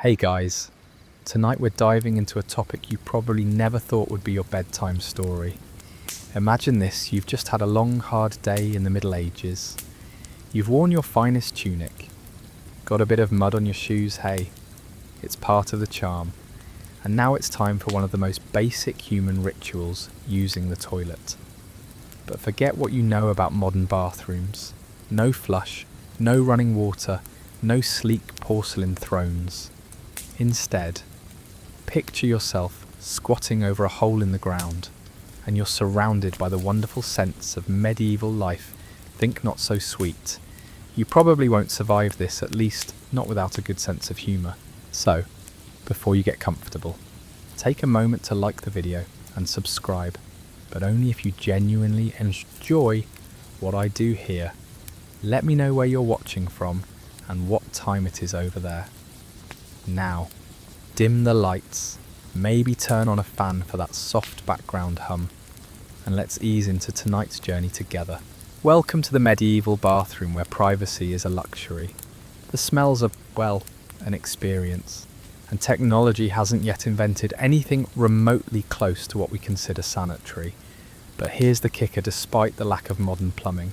Hey guys, tonight we're diving into a topic you probably never thought would be your bedtime story. Imagine this: you've just had a long, hard day in the Middle Ages. You've worn your finest tunic, got a bit of mud on your shoes, hey, it's part of the charm. And now it's time for one of the most basic human rituals, using the toilet. But forget what you know about modern bathrooms. No flush, no running water, no sleek porcelain thrones. Instead, picture yourself squatting over a hole in the ground, and you're surrounded by the wonderful scents of medieval life. Think not so sweet. You probably won't survive this, at least not without a good sense of humour. So, before you get comfortable, take a moment to like the video and subscribe, but only if you genuinely enjoy what I do here. Let me know where you're watching from and what time it is over there. Now, dim the lights, maybe turn on a fan for that soft background hum, and let's ease into tonight's journey together. Welcome to the medieval bathroom where privacy is a luxury. The smells are, well, an experience, and technology hasn't yet invented anything remotely close to what we consider sanitary. But here's the kicker: despite the lack of modern plumbing,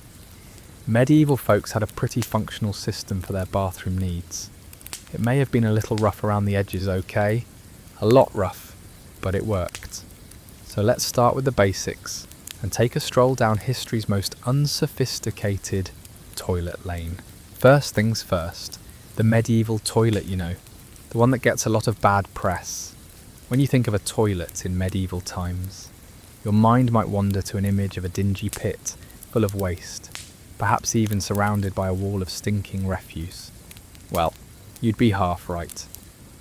medieval folks had a pretty functional system for their bathroom needs. It may have been a little rough around the edges, okay? A lot rough, but it worked. So let's start with the basics and take a stroll down history's most unsophisticated toilet lane. First things first, the medieval toilet, the one that gets a lot of bad press. When you think of a toilet in medieval times, your mind might wander to an image of a dingy pit full of waste, perhaps even surrounded by a wall of stinking refuse. Well, you'd be half right,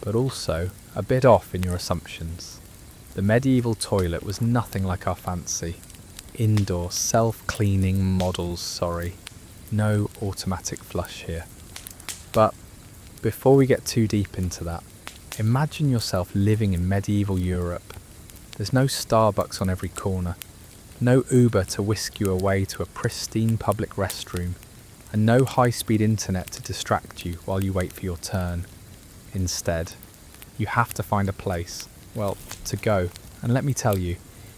but also a bit off in your assumptions. The medieval toilet was nothing like our fancy indoor self-cleaning models, no automatic flush here. But before we get too deep into that, imagine yourself living in medieval Europe. There's no Starbucks on every corner, no Uber to whisk you away to a pristine public restroom, and no high-speed internet to distract you while you wait for your turn. Instead, you have to find a place, to go. And let me tell you,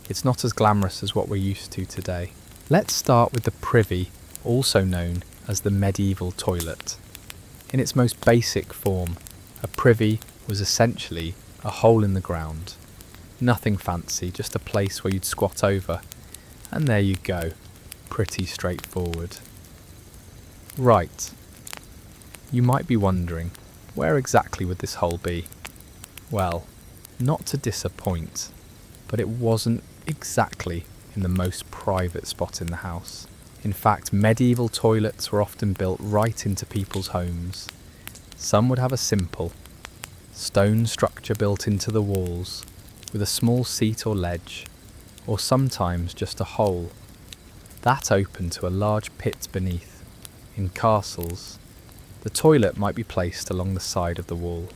it's not as glamorous as what we're used to today. Let's start with the privy, also known as the medieval toilet. In its most basic form, a privy was essentially a hole in the ground. Nothing fancy, just a place where you'd squat over. And there you go, pretty straightforward. Right, you might be wondering, where exactly would this hole be? Well, not to disappoint, but it wasn't exactly in the most private spot in the house. In fact, medieval toilets were often built right into people's homes. Some would have a simple stone structure built into the walls, with a small seat or ledge, or sometimes just a hole that opened to a large pit beneath. In castles, the toilet might be placed along the side of the wall,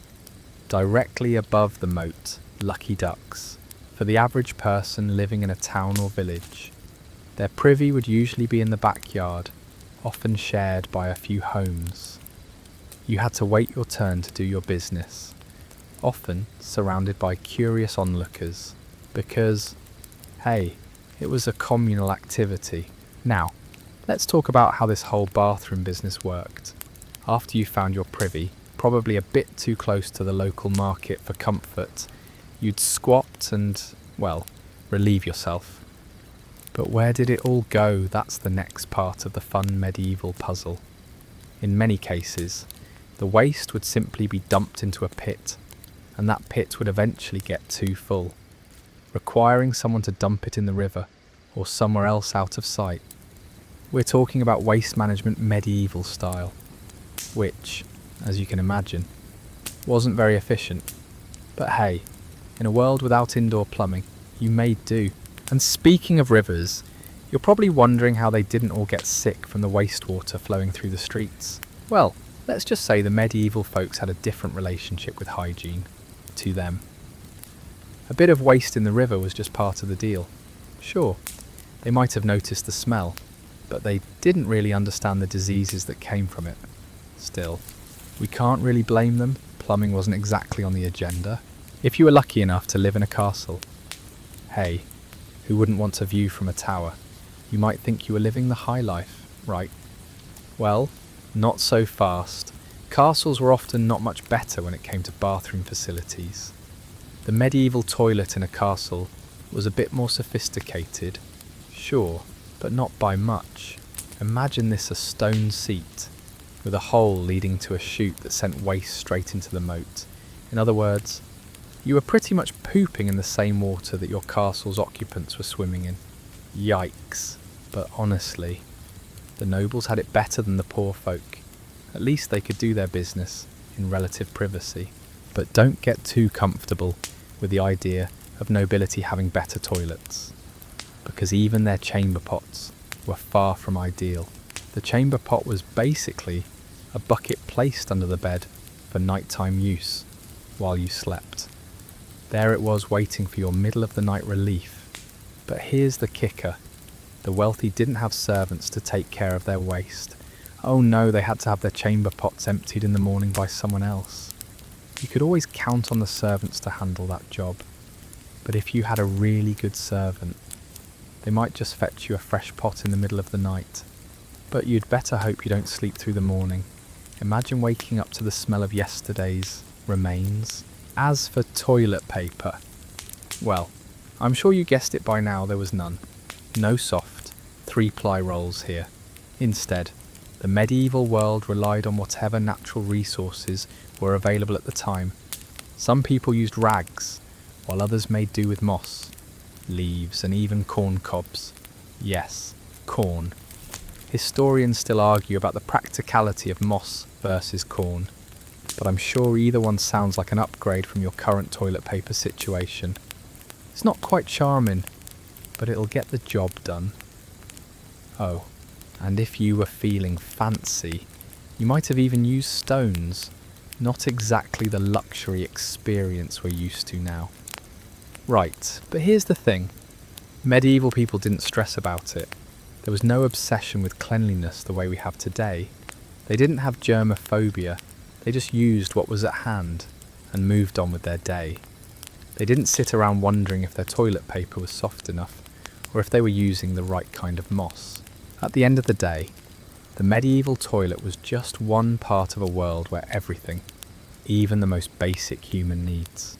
directly above the moat. Lucky ducks. For the average person living in a town or village, their privy would usually be in the backyard, often shared by a few homes. You had to wait your turn to do your business, often surrounded by curious onlookers, because, hey, it was a communal activity. Now, let's talk about how this whole bathroom business worked. After you found your privy, probably a bit too close to the local market for comfort, you'd squat and, relieve yourself. But where did it all go? That's the next part of the fun medieval puzzle. In many cases, the waste would simply be dumped into a pit, and that pit would eventually get too full, requiring someone to dump it in the river or somewhere else out of sight. We're talking about waste management medieval style, which, as you can imagine, wasn't very efficient. But hey, in a world without indoor plumbing, you made do. And speaking of rivers, you're probably wondering how they didn't all get sick from the wastewater flowing through the streets. Well, let's just say the medieval folks had a different relationship with hygiene. To them, a bit of waste in the river was just part of the deal. Sure, they might have noticed the smell, but they didn't really understand the diseases that came from it. Still, we can't really blame them. plumbing wasn't exactly on the agenda. If you were lucky enough to live in a castle, hey, who wouldn't want a view from a tower? You might think you were living the high life, right? Well, not so fast. Castles were often not much better when it came to bathroom facilities. The medieval toilet in a castle was a bit more sophisticated, sure, but not by much. Imagine this: a stone seat with a hole leading to a chute that sent waste straight into the moat. In other words, you were pretty much pooping in the same water that your castle's occupants were swimming in. Yikes. But honestly, the nobles had it better than the poor folk. At least they could do their business in relative privacy. But don't get too comfortable with the idea of nobility having better toilets, because even their chamber pots were far from ideal. The chamber pot was basically a bucket placed under the bed for nighttime use while you slept. There it was, waiting for your middle of the night relief. But here's the kicker: the wealthy didn't have servants to take care of their waste. Oh no, they had to have their chamber pots emptied in the morning by someone else. You could always count on the servants to handle that job. But if you had a really good servant, they might just fetch you a fresh pot in the middle of the night. But you'd better hope you don't sleep through the morning. Imagine waking up to the smell of yesterday's remains. As for toilet paper, well, I'm sure you guessed it by now, there was none. No soft, 3-ply rolls here. Instead, the medieval world relied on whatever natural resources were available at the time. Some people used rags, while others made do with moss, leaves, and even corn cobs. Yes, corn. Historians still argue about the practicality of moss versus corn, but I'm sure either one sounds like an upgrade from your current toilet paper situation. It's not quite charming, but it'll get the job done. Oh, and if you were feeling fancy, you might have even used stones. Not exactly the luxury experience we're used to now. Right, but here's the thing. Medieval people didn't stress about it. There was no obsession with cleanliness the way we have today. They didn't have germophobia. They just used what was at hand and moved on with their day. They didn't sit around wondering if their toilet paper was soft enough or if they were using the right kind of moss. At the end of the day, the medieval toilet was just one part of a world where everything, even the most basic human needs,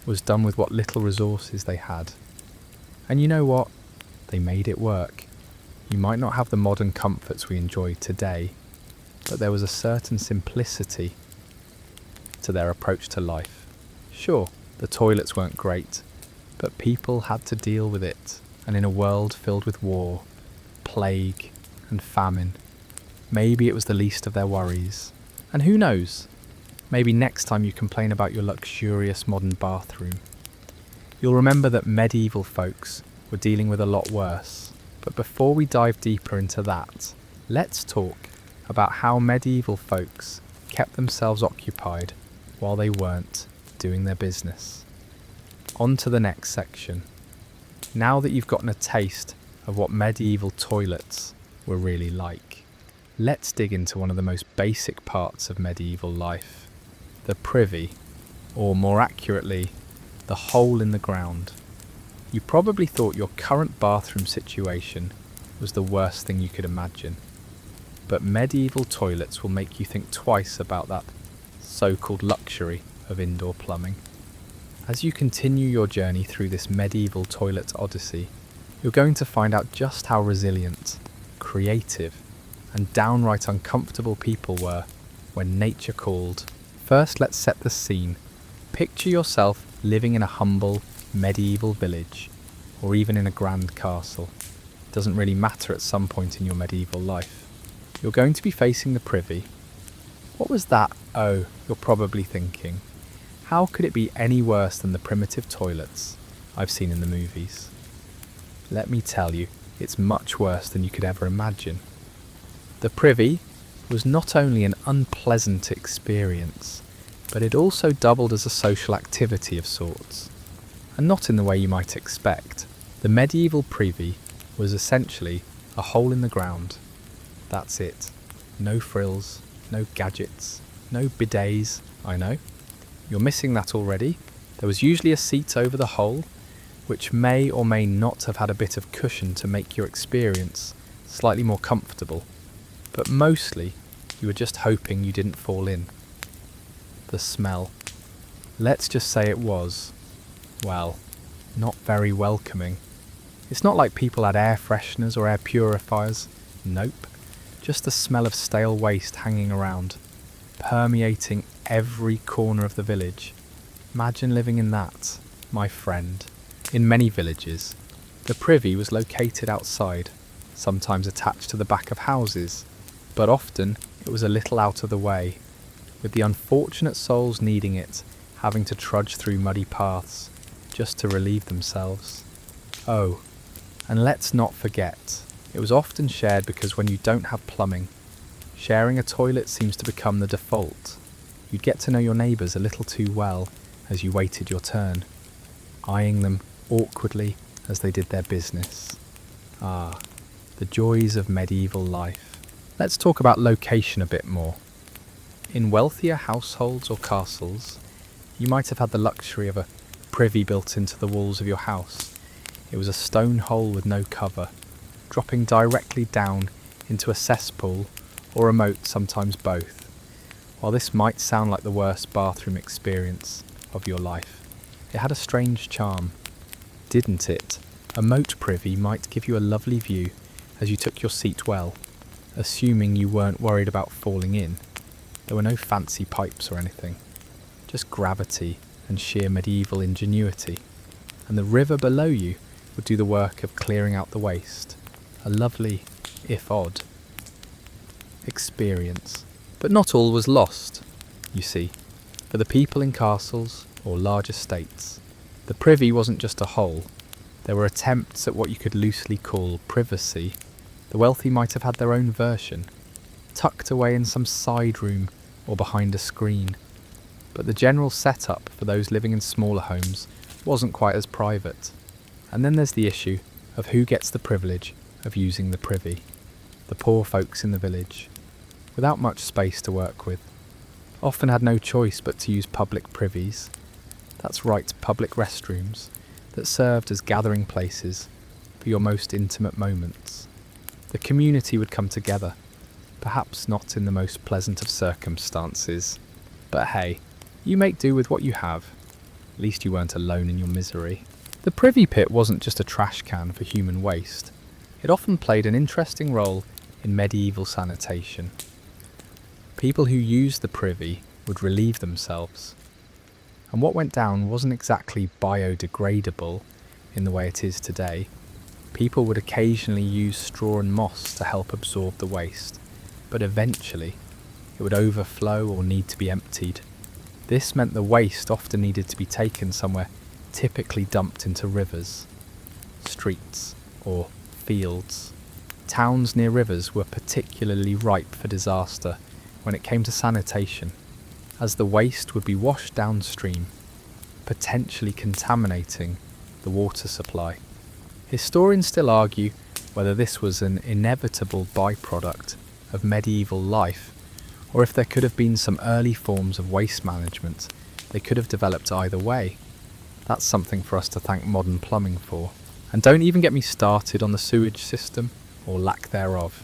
was done with what little resources they had. And you know what? They made it work. You might not have the modern comforts we enjoy today, but there was a certain simplicity to their approach to life. Sure, the toilets weren't great, but people had to deal with it, and in a world filled with war, plague, and famine, maybe it was the least of their worries. And who knows? Maybe next time you complain about your luxurious modern bathroom, you'll remember that medieval folks were dealing with a lot worse. But before we dive deeper into that, let's talk about how medieval folks kept themselves occupied while they weren't doing their business. On to the next section. Now that you've gotten a taste of what medieval toilets were really like, let's dig into one of the most basic parts of medieval life, the privy, or more accurately, the hole in the ground. You probably thought your current bathroom situation was the worst thing you could imagine, but medieval toilets will make you think twice about that so-called luxury of indoor plumbing. As you continue your journey through this medieval toilet odyssey, you're going to find out just how resilient, creative, and downright uncomfortable people were when nature called. First, let's set the scene. Picture yourself living in a humble medieval village, or even in a grand castle. It doesn't really matter at some point in your medieval life. You're going to be facing the privy. What was that? Oh, you're probably thinking, how could it be any worse than the primitive toilets I've seen in the movies? Let me tell you, it's much worse than you could ever imagine. The privy was not only an unpleasant experience, but it also doubled as a social activity of sorts. And not in the way you might expect. The medieval privy was essentially a hole in the ground. That's it. No frills, no gadgets, no bidets, I know. You're missing that already. There was usually a seat over the hole, which may or may not have had a bit of cushion to make your experience slightly more comfortable, but mostly you were just hoping you didn't fall in. The smell. Let's just say it was, well, not very welcoming. It's not like people had air fresheners or air purifiers. Nope. Just the smell of stale waste hanging around, permeating every corner of the village. Imagine living in that, my friend. In many villages, the privy was located outside, sometimes attached to the back of houses, but often it was a little out of the way, with the unfortunate souls needing it, having to trudge through muddy paths just to relieve themselves. Oh, and let's not forget, it was often shared because when you don't have plumbing, sharing a toilet seems to become the default. You'd get to know your neighbours a little too well as you waited your turn, eyeing them awkwardly as they did their business. Ah, the joys of medieval life. Let's talk about location a bit more. In wealthier households or castles, you might have had the luxury of a privy built into the walls of your house. It was a stone hole with no cover, dropping directly down into a cesspool or a moat, sometimes both. While this might sound like the worst bathroom experience of your life, it had a strange charm, didn't it? A moat privy might give you a lovely view as you took your seat well, assuming you weren't worried about falling in. There were no fancy pipes or anything, just gravity and sheer medieval ingenuity. And the river below you would do the work of clearing out the waste. A lovely, if odd, experience. But not all was lost, you see. For the people in castles or large estates, the privy wasn't just a hole. There were attempts at what you could loosely call privacy. The wealthy might have had their own version, tucked away in some side room or behind a screen. But the general setup for those living in smaller homes wasn't quite as private. And then there's the issue of who gets the privilege of using the privy. The poor folks in the village, without much space to work with, often had no choice but to use public privies. That's right, public restrooms that served as gathering places for your most intimate moments. The community would come together, perhaps not in the most pleasant of circumstances, but hey, you make do with what you have. At least you weren't alone in your misery. The privy pit wasn't just a trash can for human waste. It often played an interesting role in medieval sanitation. People who used the privy would relieve themselves. And what went down wasn't exactly biodegradable in the way it is today. People would occasionally use straw and moss to help absorb the waste, but eventually it would overflow or need to be emptied. This meant the waste often needed to be taken somewhere, typically dumped into rivers, streets, or fields. Towns near rivers were particularly ripe for disaster when it came to sanitation, as the waste would be washed downstream, potentially contaminating the water supply. Historians still argue whether this was an inevitable byproduct of medieval life, or if there could have been some early forms of waste management they could have developed either way. That's something for us to thank modern plumbing for. And don't even get me started on the sewage system, or lack thereof.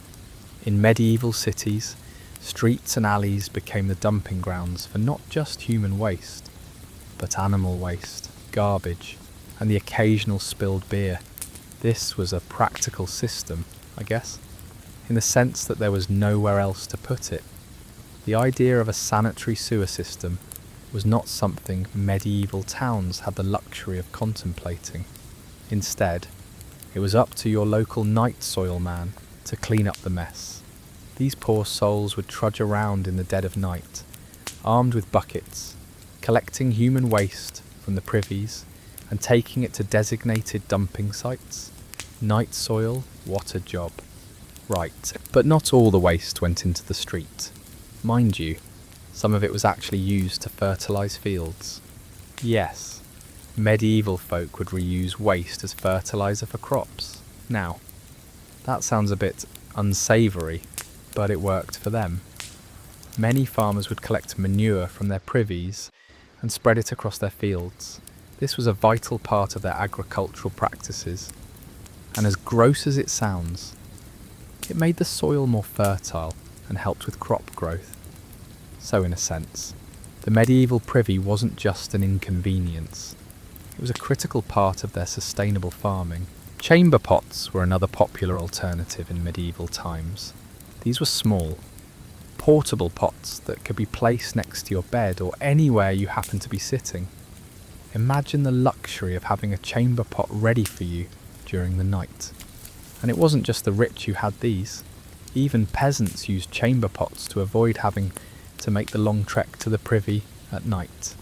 In medieval cities, streets and alleys became the dumping grounds for not just human waste, but animal waste, garbage, and the occasional spilled beer. This was a practical system, I guess, in the sense that there was nowhere else to put it. The idea of a sanitary sewer system was not something medieval towns had the luxury of contemplating. Instead, it was up to your local night soil man to clean up the mess. These poor souls would trudge around in the dead of night, armed with buckets, collecting human waste from the privies and taking it to designated dumping sites. Night soil, what a job. Right, but not all the waste went into the street. Mind you, some of it was actually used to fertilise fields. Yes, medieval folk would reuse waste as fertilizer for crops. Now, that sounds a bit unsavoury, but it worked for them. Many farmers would collect manure from their privies and spread it across their fields. This was a vital part of their agricultural practices. And as gross as it sounds, it made the soil more fertile and helped with crop growth. So in a sense, the medieval privy wasn't just an inconvenience. It was a critical part of their sustainable farming. Chamber pots were another popular alternative in medieval times. These were small, portable pots that could be placed next to your bed or anywhere you happen to be sitting. Imagine the luxury of having a chamber pot ready for you during the night. And it wasn't just the rich who had these. Even peasants used chamber pots to avoid having to make the long trek to the privy at night.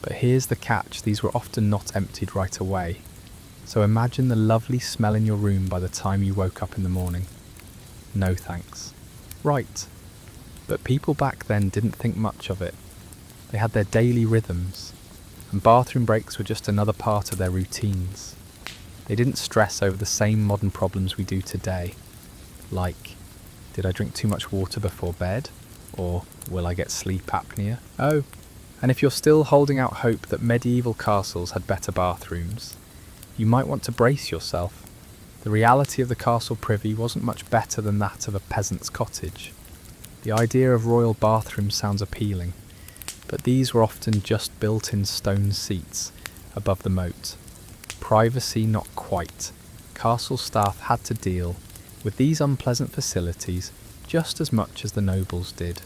But here's the catch, these were often not emptied right away. So imagine the lovely smell in your room by the time you woke up in the morning. No thanks. Right. But people back then didn't think much of it. They had their daily rhythms, and bathroom breaks were just another part of their routines. They didn't stress over the same modern problems we do today, like, did I drink too much water before bed? Or will I get sleep apnea? Oh, and if you're still holding out hope that medieval castles had better bathrooms, you might want to brace yourself. The reality of the castle privy wasn't much better than that of a peasant's cottage. The idea of royal bathrooms sounds appealing, but these were often just built-in stone seats above the moat. Privacy not quite. Castle staff had to deal with these unpleasant facilities just as much as the nobles did.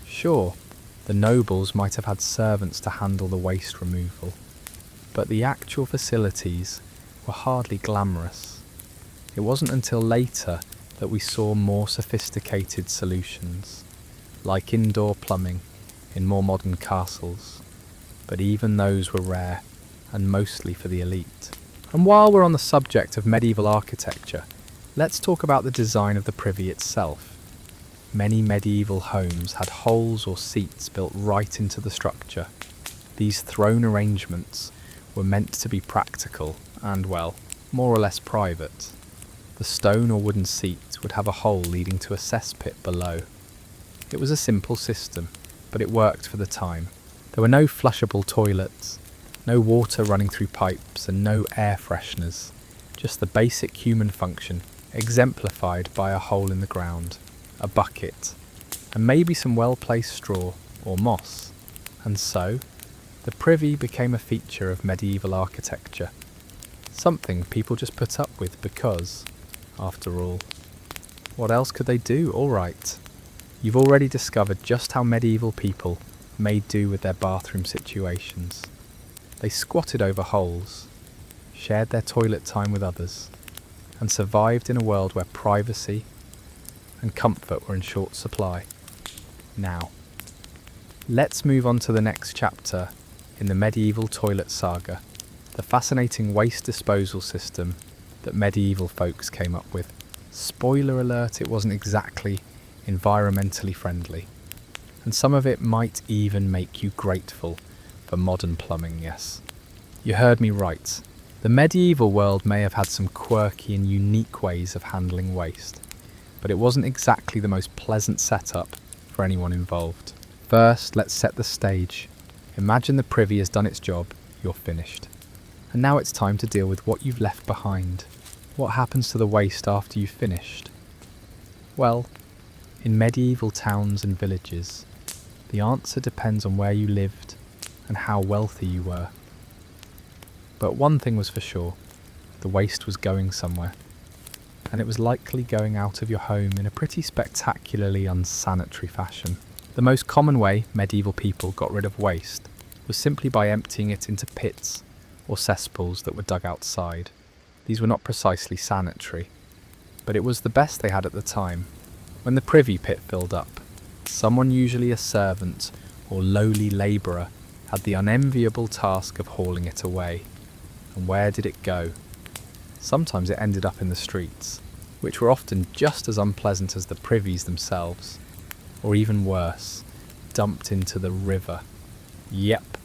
Sure, the nobles might have had servants to handle the waste removal, but the actual facilities were hardly glamorous. It wasn't until later that we saw more sophisticated solutions, like indoor plumbing in more modern castles, but even those were rare and mostly for the elite. And while we're on the subject of medieval architecture, let's talk about the design of the privy itself. Many medieval homes had holes or seats built right into the structure. These throne arrangements were meant to be practical and, well, more or less private. The stone or wooden seat would have a hole leading to a cesspit below. It was a simple system, but it worked for the time. There were no flushable toilets, no water running through pipes, and no air fresheners. Just the basic human function, exemplified by a hole in the ground, a bucket, and maybe some well-placed straw or moss. And so, the privy became a feature of medieval architecture. Something people just put up with because, after all, what else could they do? All right. You've already discovered just how medieval people made do with their bathroom situations. They squatted over holes, shared their toilet time with others, and survived in a world where privacy and comfort were in short supply. Now, let's move on to the next chapter in the medieval toilet saga, the fascinating waste disposal system that medieval folks came up with. Spoiler alert, it wasn't exactly environmentally friendly, and some of it might even make you grateful for modern plumbing, yes. You heard me right. The medieval world may have had some quirky and unique ways of handling waste, but it wasn't exactly the most pleasant setup for anyone involved. First, let's set the stage. Imagine the privy has done its job, you're finished. And now it's time to deal with what you've left behind. What happens to the waste after you've finished? Well, in medieval towns and villages, the answer depends on where you lived and how wealthy you were. But one thing was for sure, the waste was going somewhere, and it was likely going out of your home in a pretty spectacularly unsanitary fashion. The most common way medieval people got rid of waste was simply by emptying it into pits or cesspools that were dug outside. These were not precisely sanitary, but it was the best they had at the time. When the privy pit filled up, someone, usually a servant or lowly labourer, had the unenviable task of hauling it away. And where did it go? Sometimes it ended up in the streets, which were often just as unpleasant as the privies themselves, or even worse, dumped into the river. Yep,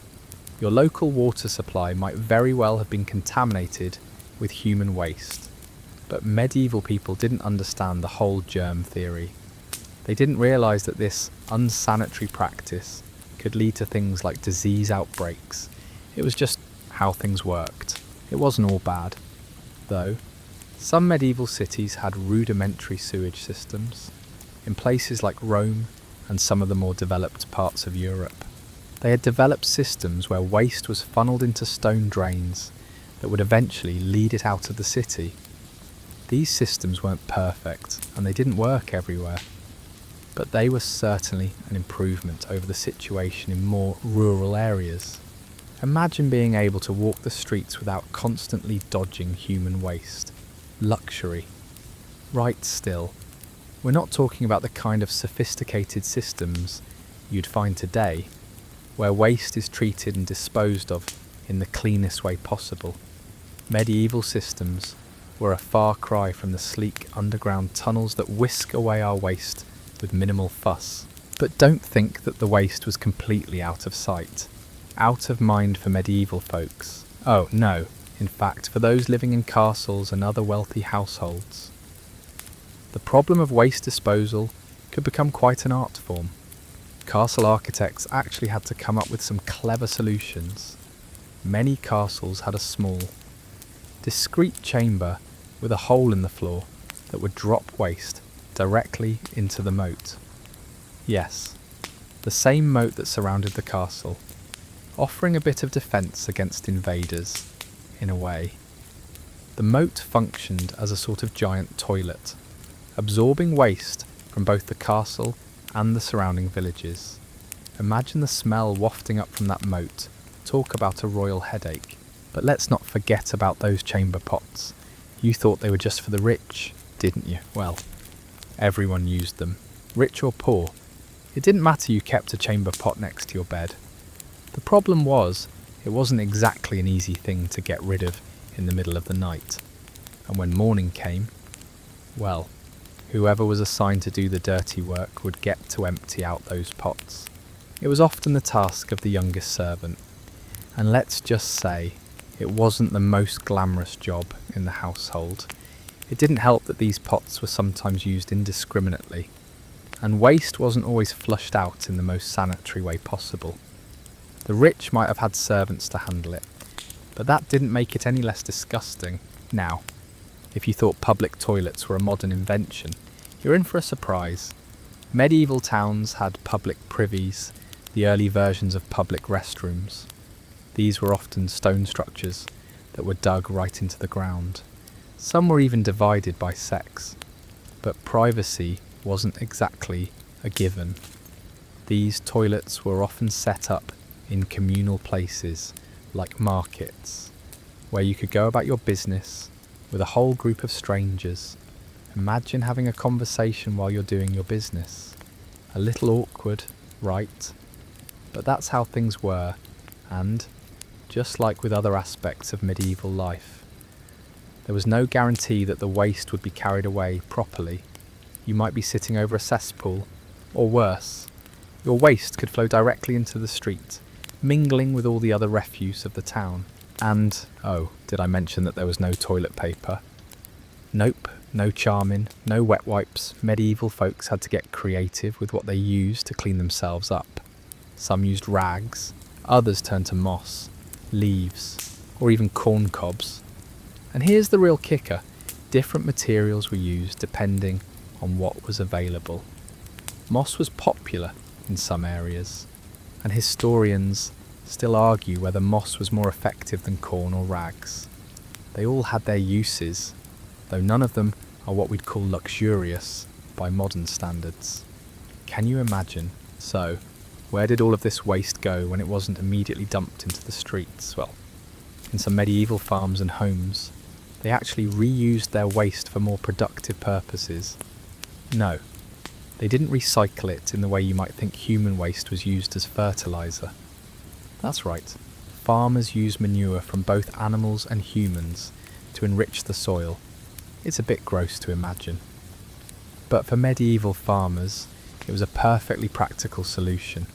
your local water supply might very well have been contaminated with human waste, but medieval people didn't understand the whole germ theory. They didn't realise that this unsanitary practice could lead to things like disease outbreaks. It was just how things worked. It wasn't all bad, though. Some medieval cities had rudimentary sewage systems, in places like Rome and some of the more developed parts of Europe. They had developed systems where waste was funneled into stone drains that would eventually lead it out of the city. These systems weren't perfect, and they didn't work everywhere, but they were certainly an improvement over the situation in more rural areas. Imagine being able to walk the streets without constantly dodging human waste. Luxury. Right still, we're not talking about the kind of sophisticated systems you'd find today, where waste is treated and disposed of in the cleanest way possible. Medieval systems were a far cry from the sleek underground tunnels that whisk away our waste with minimal fuss. But don't think that the waste was completely out of sight, out of mind for medieval folks. Oh no, in fact, for those living in castles and other wealthy households. The problem of waste disposal could become quite an art form. Castle architects actually had to come up with some clever solutions. Many castles had a small, discreet chamber with a hole in the floor that would drop waste directly into the moat. Yes, the same moat that surrounded the castle, offering a bit of defence against invaders, in a way. The moat functioned as a sort of giant toilet, absorbing waste from both the castle and the surrounding villages. Imagine the smell wafting up from that moat. Talk about a royal headache. But let's not forget about those chamber pots. You thought they were just for the rich, didn't you? Well, everyone used them, rich or poor. It didn't matter you kept a chamber pot next to your bed. The problem was, it wasn't exactly an easy thing to get rid of in the middle of the night. And when morning came, well, whoever was assigned to do the dirty work would get to empty out those pots. It was often the task of the youngest servant. And let's just say, it wasn't the most glamorous job in the household. It didn't help that these pots were sometimes used indiscriminately, and waste wasn't always flushed out in the most sanitary way possible. The rich might have had servants to handle it, but that didn't make it any less disgusting. Now, if you thought public toilets were a modern invention, you're in for a surprise. Medieval towns had public privies, the early versions of public restrooms. These were often stone structures that were dug right into the ground. Some were even divided by sex, but privacy wasn't exactly a given. These toilets were often set up in communal places like markets, where you could go about your business with a whole group of strangers. Imagine having a conversation while you're doing your business. A little awkward, right? But that's how things were, and just like with other aspects of medieval life, there was no guarantee that the waste would be carried away properly. You might be sitting over a cesspool, or worse, your waste could flow directly into the street, mingling with all the other refuse of the town. And, oh, did I mention that there was no toilet paper? Nope, no charmin, no wet wipes. Medieval folks had to get creative with what they used to clean themselves up. Some used rags, others turned to moss, leaves, or even corn cobs. And here's the real kicker. Different materials were used depending on what was available. Moss was popular in some areas, and historians still argue whether moss was more effective than corn or rags. They all had their uses, though none of them are what we'd call luxurious by modern standards. Can you imagine? So, where did all of this waste go when it wasn't immediately dumped into the streets? Well, in some medieval farms and homes, they actually reused their waste for more productive purposes. No, they didn't recycle it in the way you might think human waste was used as fertilizer. That's right, farmers use manure from both animals and humans to enrich the soil. It's a bit gross to imagine. But for medieval farmers, it was a perfectly practical solution.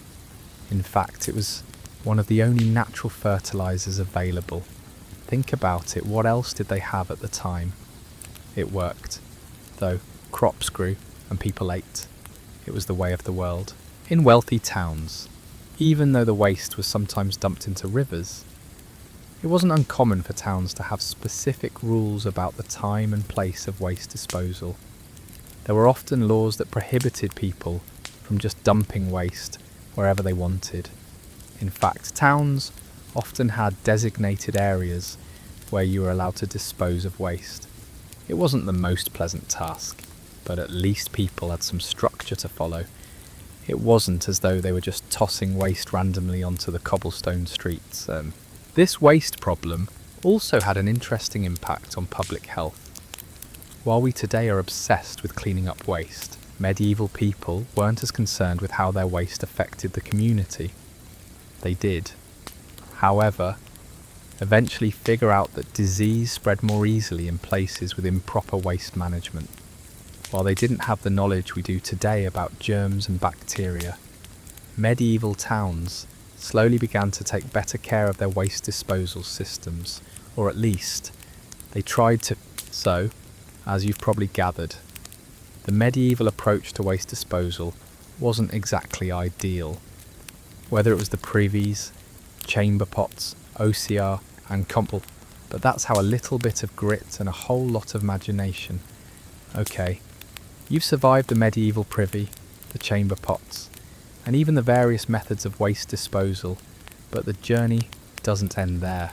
In fact, it was one of the only natural fertilizers available. Think about it, what else did they have at the time? It worked, though crops grew and people ate. It was the way of the world. In wealthy towns, even though the waste was sometimes dumped into rivers, it wasn't uncommon for towns to have specific rules about the time and place of waste disposal. There were often laws that prohibited people from just dumping waste wherever they wanted. In fact, towns often had designated areas where you were allowed to dispose of waste. It wasn't the most pleasant task, but at least people had some structure to follow. It wasn't as though they were just tossing waste randomly onto the cobblestone streets. This waste problem also had an interesting impact on public health. While we today are obsessed with cleaning up waste, medieval people weren't as concerned with how their waste affected the community. They did, however, eventually figure out that disease spread more easily in places with improper waste management. While they didn't have the knowledge we do today about germs and bacteria, medieval towns slowly began to take better care of their waste disposal systems, or at least they tried to. So, as you've probably gathered, the medieval approach to waste disposal wasn't exactly ideal. Whether it was the privies, chamber pots, OCR and communal, but that's how a little bit of grit and a whole lot of imagination. Okay, you've survived the medieval privy, the chamber pots, and even the various methods of waste disposal, but the journey doesn't end there.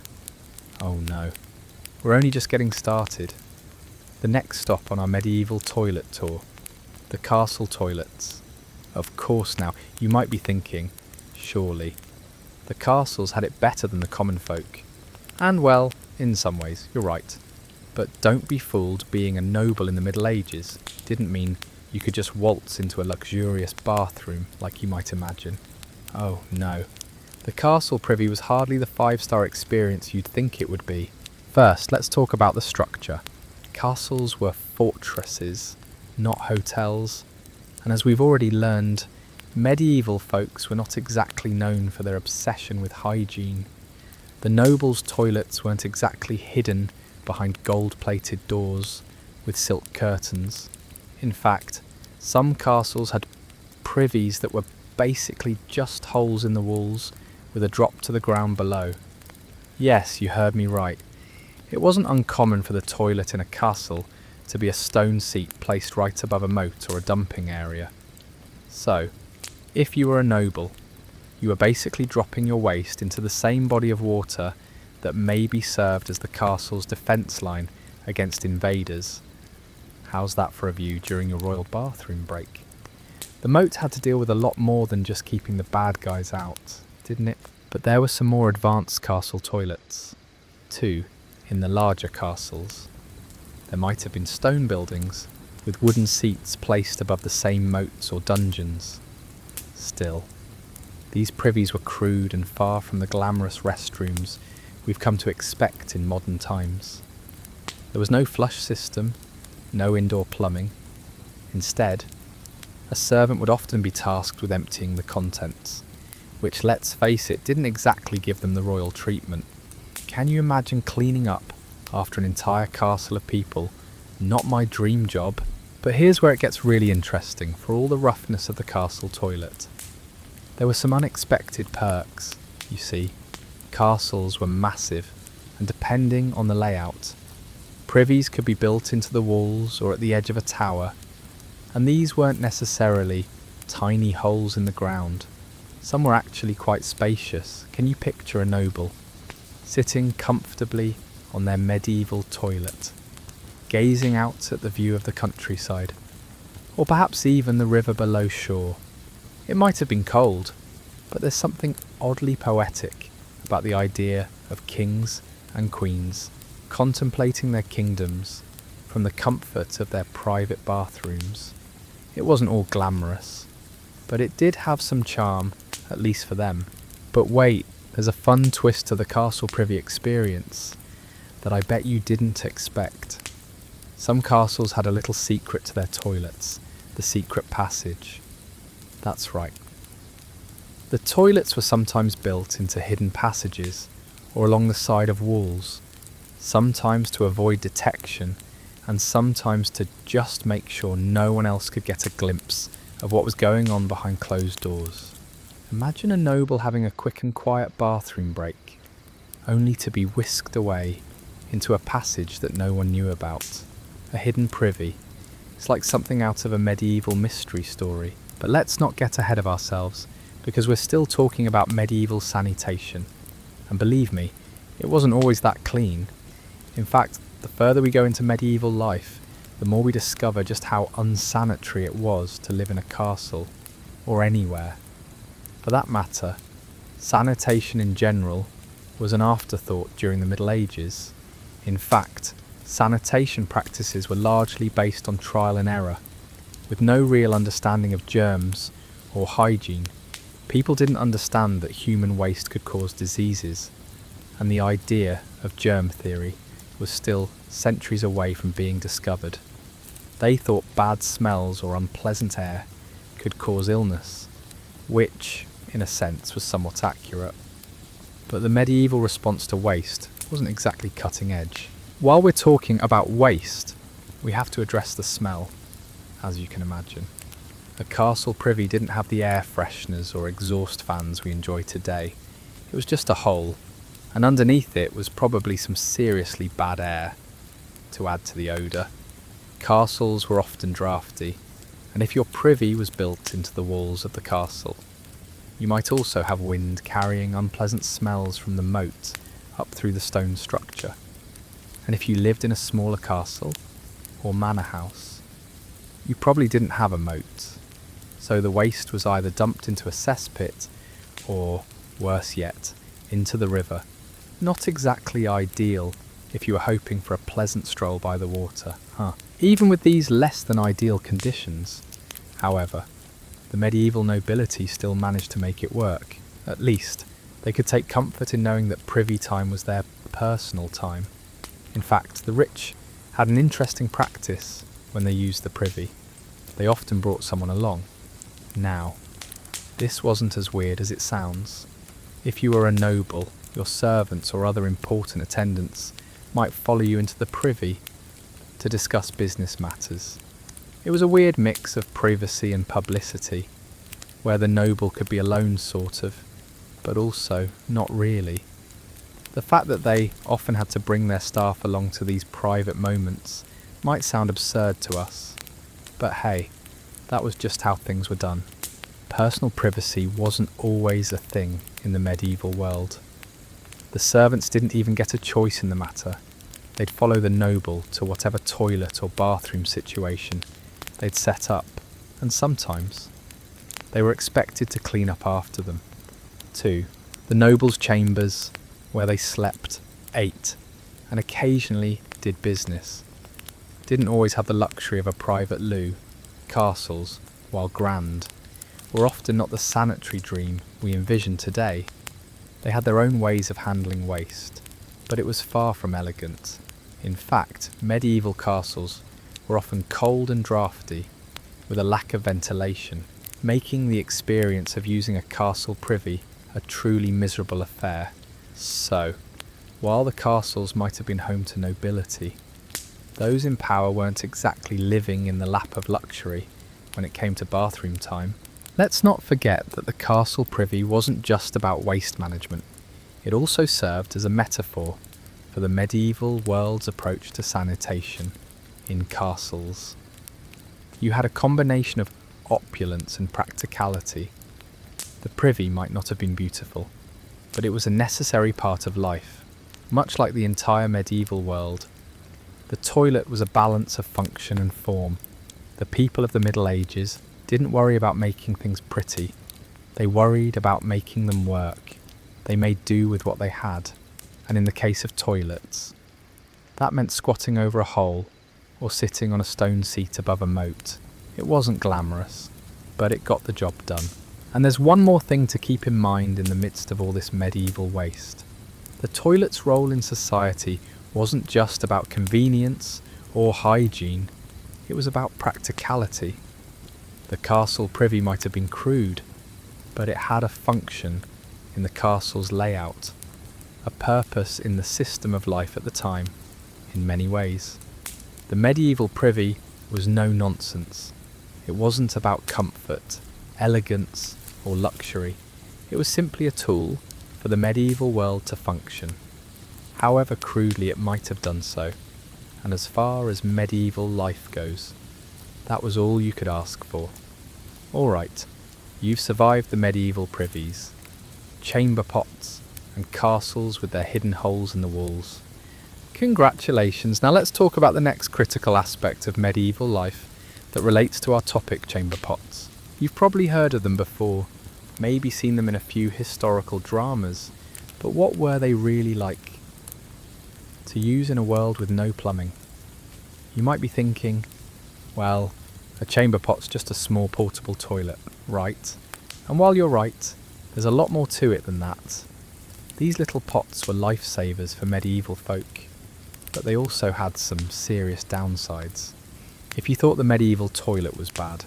Oh no, we're only just getting started. The next stop on our medieval toilet tour, the castle toilets. Of course now, you might be thinking, surely, the castles had it better than the common folk. And well, in some ways, you're right. But don't be fooled, being a noble in the Middle Ages didn't mean you could just waltz into a luxurious bathroom like you might imagine. Oh no. The castle privy was hardly the 5-star experience you'd think it would be. First, let's talk about the structure. Castles were fortresses, not hotels. And as we've already learned, medieval folks were not exactly known for their obsession with hygiene. The nobles' toilets weren't exactly hidden behind gold-plated doors with silk curtains. In fact, some castles had privies that were basically just holes in the walls with a drop to the ground below. Yes, you heard me right. It wasn't uncommon for the toilet in a castle to be a stone seat placed right above a moat or a dumping area. So, if you were a noble, you were basically dropping your waste into the same body of water that maybe served as the castle's defence line against invaders. How's that for a view during your royal bathroom break? The moat had to deal with a lot more than just keeping the bad guys out, didn't it? But there were some more advanced castle toilets, too, in the larger castles. There might have been stone buildings with wooden seats placed above the same moats or dungeons. Still, these privies were crude and far from the glamorous restrooms we've come to expect in modern times. There was no flush system, no indoor plumbing. Instead, a servant would often be tasked with emptying the contents, which, let's face it, didn't exactly give them the royal treatment. Can you imagine cleaning up after an entire castle of people? Not my dream job. But here's where it gets really interesting. For all the roughness of the castle toilet, there were some unexpected perks. You see, castles were massive, and depending on the layout, privies could be built into the walls or at the edge of a tower, and these weren't necessarily tiny holes in the ground. Some were actually quite spacious. Can you picture a noble sitting comfortably on their medieval toilet, gazing out at the view of the countryside, or perhaps even the river below shore? It might have been cold, but there's something oddly poetic about the idea of kings and queens contemplating their kingdoms from the comfort of their private bathrooms. It wasn't all glamorous, but it did have some charm, at least for them. But wait, there's a fun twist to the castle privy experience that I bet you didn't expect. Some castles had a little secret to their toilets, the secret passage. That's right. The toilets were sometimes built into hidden passages or along the side of walls, sometimes to avoid detection and sometimes to just make sure no one else could get a glimpse of what was going on behind closed doors. Imagine a noble having a quick and quiet bathroom break, only to be whisked away into a passage that no one knew about, a hidden privy. It's like something out of a medieval mystery story. But let's not get ahead of ourselves, because we're still talking about medieval sanitation. And believe me, it wasn't always that clean. In fact, the further we go into medieval life, the more we discover just how unsanitary it was to live in a castle, or anywhere. For that matter, sanitation in general was an afterthought during the Middle Ages. In fact, sanitation practices were largely based on trial and error. With no real understanding of germs or hygiene, people didn't understand that human waste could cause diseases, and the idea of germ theory was still centuries away from being discovered. They thought bad smells or unpleasant air could cause illness, which, in a sense, was somewhat accurate. But the medieval response to waste wasn't exactly cutting edge. While we're talking about waste, we have to address the smell, as you can imagine. A castle privy didn't have the air fresheners or exhaust fans we enjoy today. It was just a hole, and underneath it was probably some seriously bad air to add to the odour. Castles were often draughty, and if your privy was built into the walls of the castle, you might also have wind carrying unpleasant smells from the moat up through the stone structure. And if you lived in a smaller castle or manor house, you probably didn't have a moat, so the waste was either dumped into a cesspit or, worse yet, into the river. Not exactly ideal if you were hoping for a pleasant stroll by the water, huh? Even with these less than ideal conditions, however, the medieval nobility still managed to make it work. At least, they could take comfort in knowing that privy time was their personal time. In fact, the rich had an interesting practice when they used the privy. They often brought someone along. Now, this wasn't as weird as it sounds. If you were a noble, your servants or other important attendants might follow you into the privy to discuss business matters. It was a weird mix of privacy and publicity, where the noble could be alone sort of, but also not really. The fact that they often had to bring their staff along to these private moments might sound absurd to us, but hey, that was just how things were done. Personal privacy wasn't always a thing in the medieval world. The servants didn't even get a choice in the matter. They'd follow the noble to whatever toilet or bathroom situation they'd set up, and sometimes they were expected to clean up after them. 2. The nobles' chambers, where they slept, ate, and occasionally did business, didn't always have the luxury of a private loo. Castles, while grand, were often not the sanitary dream we envision today. They had their own ways of handling waste, but it was far from elegant. In fact, medieval castles were often cold and draughty, with a lack of ventilation, making the experience of using a castle privy a truly miserable affair. So, while the castles might have been home to nobility, those in power weren't exactly living in the lap of luxury when it came to bathroom time. Let's not forget that the castle privy wasn't just about waste management. It also served as a metaphor for the medieval world's approach to sanitation in castles. You had a combination of opulence and practicality. The privy might not have been beautiful, but it was a necessary part of life, much like the entire medieval world. The toilet was a balance of function and form. The people of the Middle Ages didn't worry about making things pretty. They worried about making them work. They made do with what they had, and in the case of toilets, that meant squatting over a hole or sitting on a stone seat above a moat. It wasn't glamorous, but it got the job done. And there's one more thing to keep in mind in the midst of all this medieval waste. The toilet's role in society wasn't just about convenience or hygiene, it was about practicality. The castle privy might have been crude, but it had a function in the castle's layout, a purpose in the system of life at the time, in many ways. The medieval privy was no nonsense. It wasn't about comfort, elegance, or luxury. It was simply a tool for the medieval world to function, however crudely it might have done so. And as far as medieval life goes, that was all you could ask for. Alright, you've survived the medieval privies, chamber pots, and castles with their hidden holes in the walls. Congratulations. Now let's talk about the next critical aspect of medieval life that relates to our topic, chamber pots. You've probably heard of them before, maybe seen them in a few historical dramas, but what were they really like to use in a world with no plumbing? You might be thinking, well, a chamber pot's just a small portable toilet, right? And while you're right, there's a lot more to it than that. These little pots were lifesavers for medieval folk, but they also had some serious downsides. If you thought the medieval toilet was bad,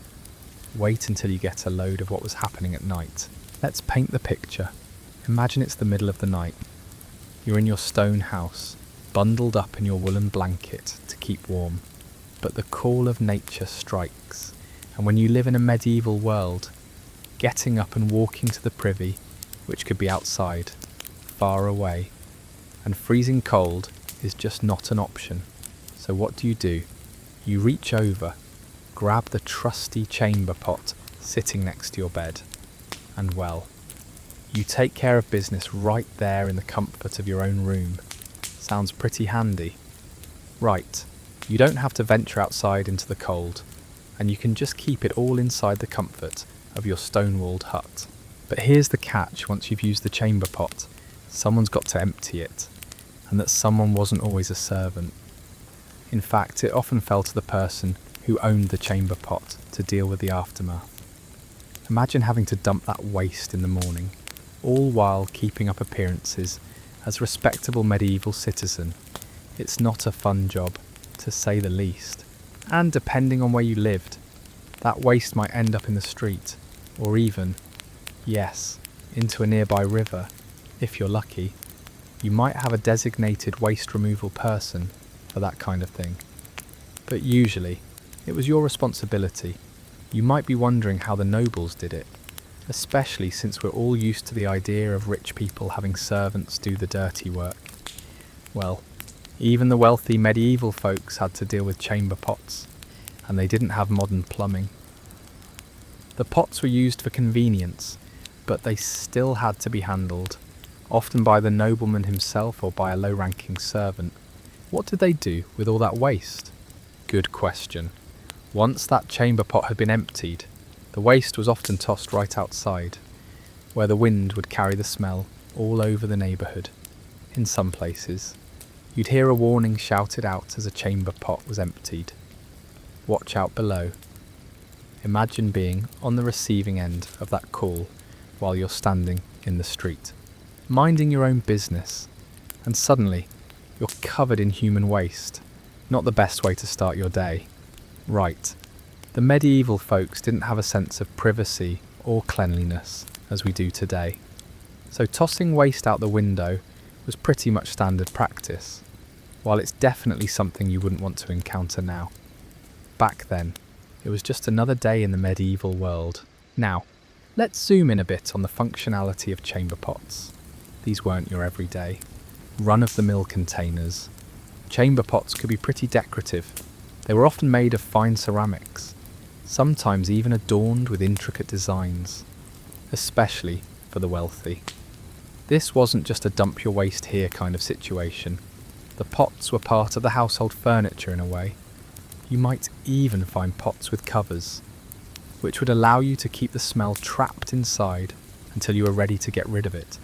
wait until you get a load of what was happening at night. Let's paint the picture. Imagine it's the middle of the night. You're in your stone house, bundled up in your woolen blanket to keep warm. But the call of nature strikes, and when you live in a medieval world, getting up and walking to the privy, which could be outside, far away, and freezing cold is just not an option. So what do? You reach over, grab the trusty chamber pot sitting next to your bed, and well, you take care of business right there in the comfort of your own room. Sounds pretty handy. Right, you don't have to venture outside into the cold, and you can just keep it all inside the comfort of your stone-walled hut. But here's the catch: once you've used the chamber pot, someone's got to empty it, and that someone wasn't always a servant. In fact, it often fell to the person who owned the chamber pot to deal with the aftermath. Imagine having to dump that waste in the morning, all while keeping up appearances as a respectable medieval citizen. It's not a fun job, to say the least. And depending on where you lived, that waste might end up in the street, or even, yes, into a nearby river, if you're lucky. You might have a designated waste removal person for that kind of thing. But usually, it was your responsibility. You might be wondering how the nobles did it, especially since we're all used to the idea of rich people having servants do the dirty work. Well, even the wealthy medieval folks had to deal with chamber pots, and they didn't have modern plumbing. The pots were used for convenience, but they still had to be handled, often by the nobleman himself or by a low-ranking servant. What did they do with all that waste? Good question. Once that chamber pot had been emptied, the waste was often tossed right outside, where the wind would carry the smell all over the neighbourhood. In some places, you'd hear a warning shouted out as a chamber pot was emptied. Watch out below. Imagine being on the receiving end of that call while you're standing in the street, minding your own business, and suddenly you're covered in human waste. Not the best way to start your day. Right, the medieval folks didn't have a sense of privacy or cleanliness as we do today, so tossing waste out the window was pretty much standard practice, while it's definitely something you wouldn't want to encounter now. Back then, it was just another day in the medieval world. Now, let's zoom in a bit on the functionality of chamber pots. These weren't your everyday, run-of-the-mill containers. Chamber pots could be pretty decorative. They were often made of fine ceramics, sometimes even adorned with intricate designs, especially for the wealthy. This wasn't just a dump your waste here kind of situation. The pots were part of the household furniture in a way. You might even find pots with covers, which would allow you to keep the smell trapped inside until you were ready to get rid of it.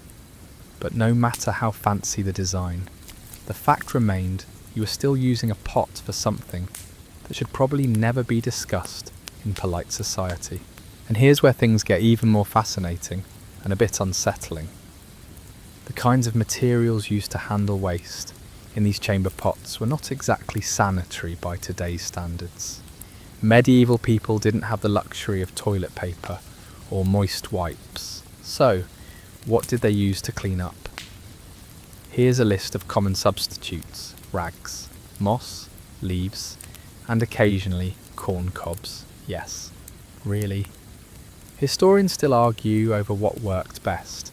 But no matter how fancy the design, the fact remained you were still using a pot for something that should probably never be discussed in polite society. And here's where things get even more fascinating and a bit unsettling. The kinds of materials used to handle waste in these chamber pots were not exactly sanitary by today's standards. Medieval people didn't have the luxury of toilet paper or moist wipes. So, what did they use to clean up? Here's a list of common substitutes: rags, moss, leaves, and occasionally corn cobs. Yes, really. Historians still argue over what worked best,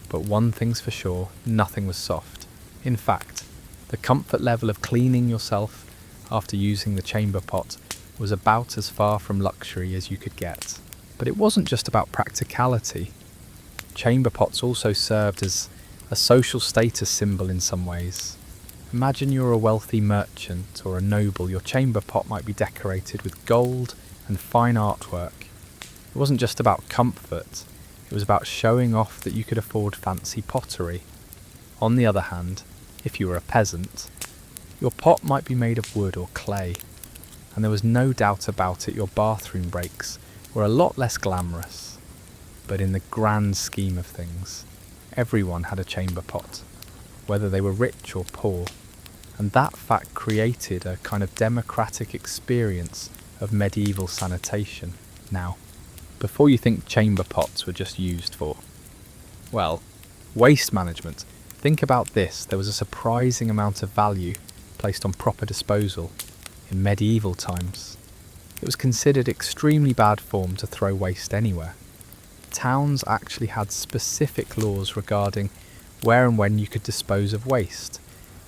but one thing's for sure, nothing was soft. In fact, the comfort level of cleaning yourself after using the chamber pot was about as far from luxury as you could get. But it wasn't just about practicality. Chamber pots also served as a social status symbol in some ways. Imagine you're a wealthy merchant or a noble. Your chamber pot might be decorated with gold and fine artwork. It wasn't just about comfort, it was about showing off that you could afford fancy pottery. On the other hand, if you were a peasant, your pot might be made of wood or clay, and there was no doubt about it, your bathroom breaks were a lot less glamorous. But in the grand scheme of things, everyone had a chamber pot, whether they were rich or poor, and that fact created a kind of democratic experience of medieval sanitation. Now, before you think chamber pots were just used for, well, waste management, think about this. There was a surprising amount of value placed on proper disposal in medieval times. It was considered extremely bad form to throw waste anywhere. Towns actually had specific laws regarding where and when you could dispose of waste.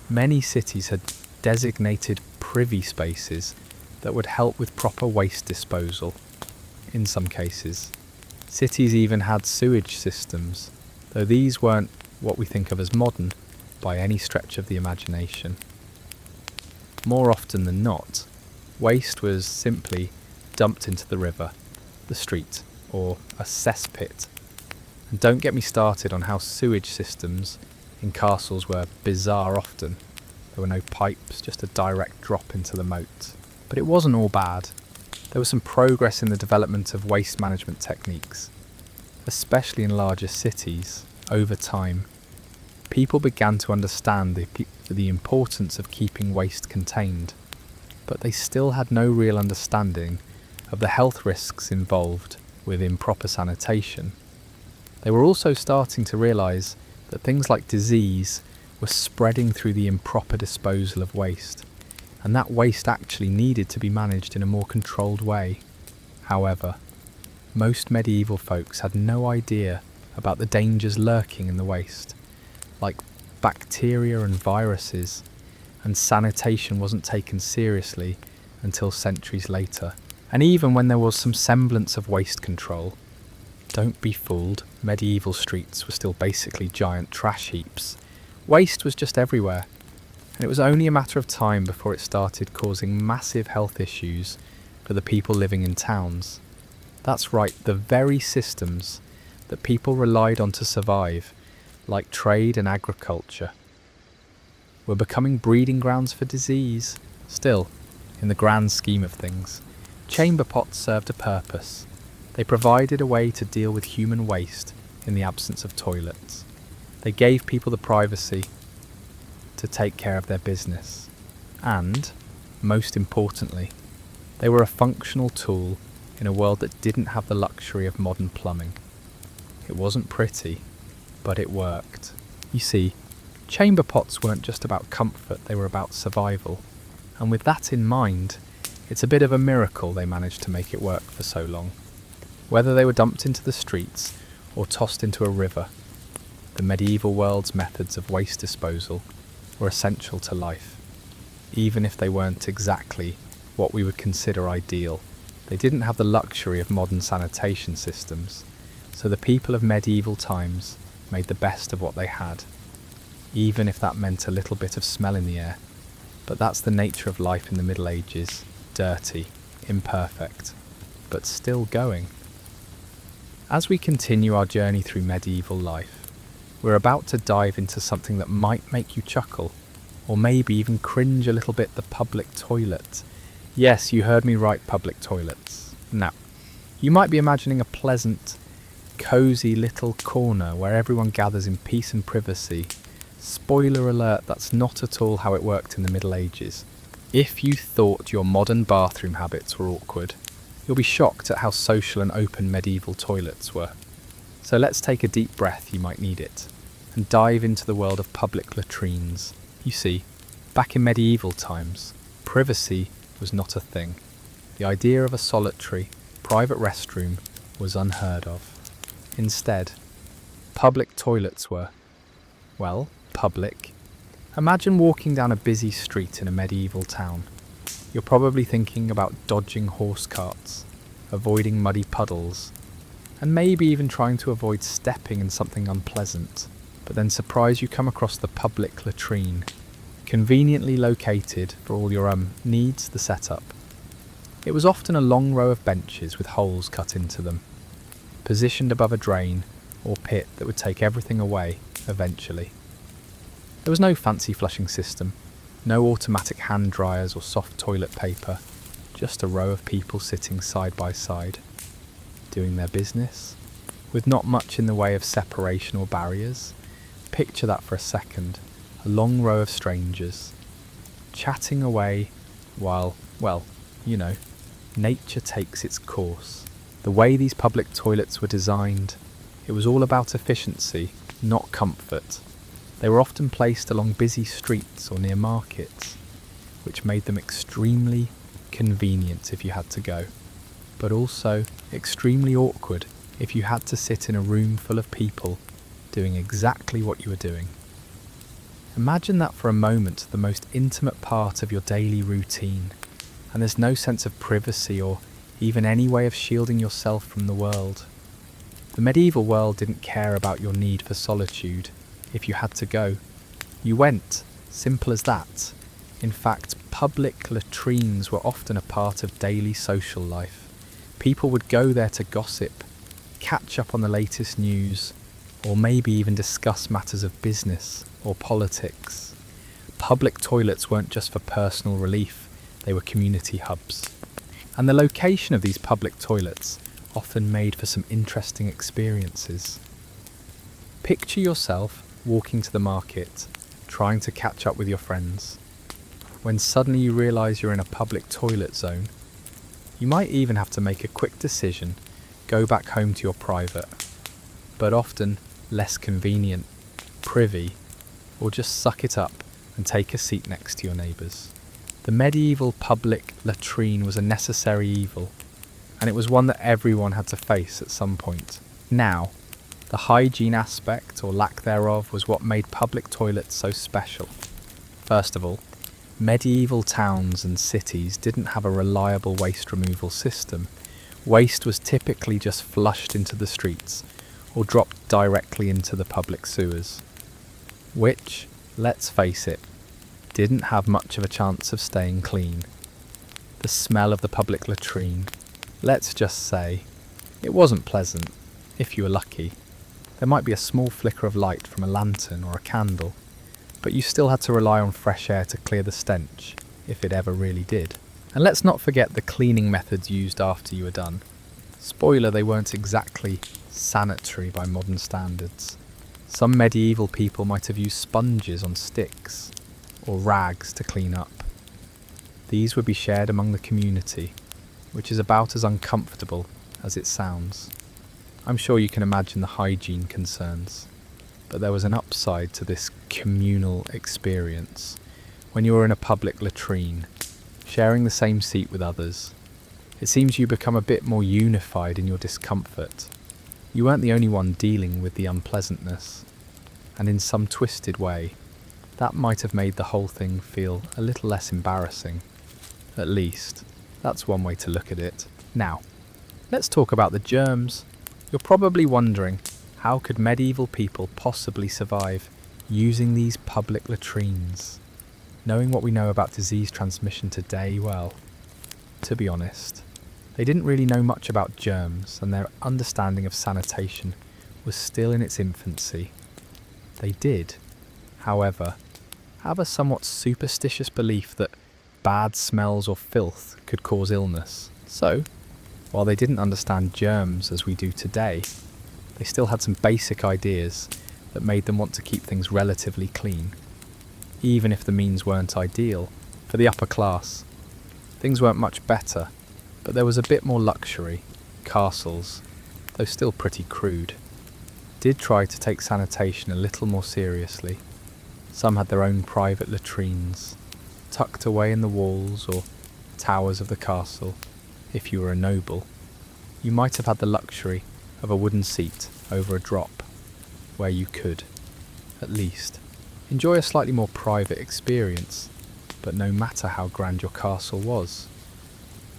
Many cities had designated privy spaces that would help with proper waste disposal. In some cases, cities even had sewage systems, though these weren't what we think of as modern by any stretch of the imagination. More often than not, waste was simply dumped into the river, the street, or a cesspit. And don't get me started on how sewage systems in castles were bizarre often. There were no pipes, just a direct drop into the moat. But it wasn't all bad. There was some progress in the development of waste management techniques, especially in larger cities. Over time, people began to understand the importance of keeping waste contained, but they still had no real understanding of the health risks involved with improper sanitation. They were also starting to realise that things like disease were spreading through the improper disposal of waste, and that waste actually needed to be managed in a more controlled way. However, most medieval folks had no idea about the dangers lurking in the waste, like bacteria and viruses, and sanitation wasn't taken seriously until centuries later. And even when there was some semblance of waste control, don't be fooled, medieval streets were still basically giant trash heaps. Waste was just everywhere, and it was only a matter of time before it started causing massive health issues for the people living in towns. That's right, the very systems that people relied on to survive, like trade and agriculture, were becoming breeding grounds for disease. Still, in the grand scheme of things, chamber pots served a purpose. They provided a way to deal with human waste in the absence of toilets. They gave people the privacy to take care of their business. And, most importantly, they were a functional tool in a world that didn't have the luxury of modern plumbing. It wasn't pretty, but it worked. You see, chamber pots weren't just about comfort, they were about survival. And with that in mind, it's a bit of a miracle they managed to make it work for so long. Whether they were dumped into the streets or tossed into a river, the medieval world's methods of waste disposal were essential to life. Even if they weren't exactly what we would consider ideal, they didn't have the luxury of modern sanitation systems, so the people of medieval times made the best of what they had, even if that meant a little bit of smell in the air. But that's the nature of life in the Middle Ages, dirty, imperfect, but still going. As we continue our journey through medieval life, we're about to dive into something that might make you chuckle, or maybe even cringe a little bit: the public toilet. Yes, you heard me right, public toilets. Now, you might be imagining a pleasant, cosy little corner where everyone gathers in peace and privacy. Spoiler alert, that's not at all how it worked in the Middle Ages. If you thought your modern bathroom habits were awkward, you'll be shocked at how social and open medieval toilets were. So let's take a deep breath, you might need it, and dive into the world of public latrines. You see, back in medieval times, privacy was not a thing. The idea of a solitary, private restroom was unheard of. Instead, public toilets were, well, public. Imagine walking down a busy street in a medieval town. You're probably thinking about dodging horse carts, avoiding muddy puddles, and maybe even trying to avoid stepping in something unpleasant. But then surprise you come across the public latrine, conveniently located for all your needs, the setup. It was often a long row of benches with holes cut into them, positioned above a drain or pit that would take everything away eventually. There was no fancy flushing system, no automatic hand dryers or soft toilet paper, just a row of people sitting side by side, doing their business, with not much in the way of separation or barriers. Picture that for a second, a long row of strangers, chatting away while, well, you know, nature takes its course. The way these public toilets were designed, it was all about efficiency, not comfort. They were often placed along busy streets or near markets, which made them extremely convenient if you had to go, but also extremely awkward if you had to sit in a room full of people doing exactly what you were doing. Imagine that for a moment, the most intimate part of your daily routine, and there's no sense of privacy or even any way of shielding yourself from the world. The medieval world didn't care about your need for solitude. If you had to go, you went, simple as that. In fact, public latrines were often a part of daily social life. People would go there to gossip, catch up on the latest news, or maybe even discuss matters of business or politics. Public toilets weren't just for personal relief, they were community hubs. And the location of these public toilets often made for some interesting experiences. Picture yourself walking to the market, trying to catch up with your friends, when suddenly you realise you're in a public toilet zone. You might even have to make a quick decision, go back home to your private, but often less convenient, privy, or just suck it up and take a seat next to your neighbours. The medieval public latrine was a necessary evil, and it was one that everyone had to face at some point. Now, the hygiene aspect, or lack thereof, was what made public toilets so special. First of all, medieval towns and cities didn't have a reliable waste removal system. Waste was typically just flushed into the streets or dropped directly into the public sewers, which, let's face it, didn't have much of a chance of staying clean. The smell of the public latrine, let's just say, it wasn't pleasant, if you were lucky. There might be a small flicker of light from a lantern or a candle, but you still had to rely on fresh air to clear the stench, if it ever really did. And let's not forget the cleaning methods used after you were done. Spoiler, they weren't exactly sanitary by modern standards. Some medieval people might have used sponges on sticks, or rags to clean up. These would be shared among the community, which is about as uncomfortable as it sounds. I'm sure you can imagine the hygiene concerns, but there was an upside to this communal experience. When you're in a public latrine, sharing the same seat with others, it seems you become a bit more unified in your discomfort. You weren't the only one dealing with the unpleasantness, and in some twisted way, that might have made the whole thing feel a little less embarrassing. At least, that's one way to look at it. Now, let's talk about the germs. You're probably wondering, how could medieval people possibly survive using these public latrines? Knowing what we know about disease transmission today, well, to be honest, they didn't really know much about germs, and their understanding of sanitation was still in its infancy. They did, however, have a somewhat superstitious belief that bad smells or filth could cause illness. So, while they didn't understand germs as we do today, they still had some basic ideas that made them want to keep things relatively clean. Even if the means weren't ideal, for the upper class, things weren't much better, but there was a bit more luxury. Castles, though still pretty crude, did try to take sanitation a little more seriously. Some had their own private latrines, tucked away in the walls or towers of the castle, if you were a noble. you might have had the luxury of a wooden seat over a drop, where you could, at least, enjoy a slightly more private experience, but no matter how grand your castle was,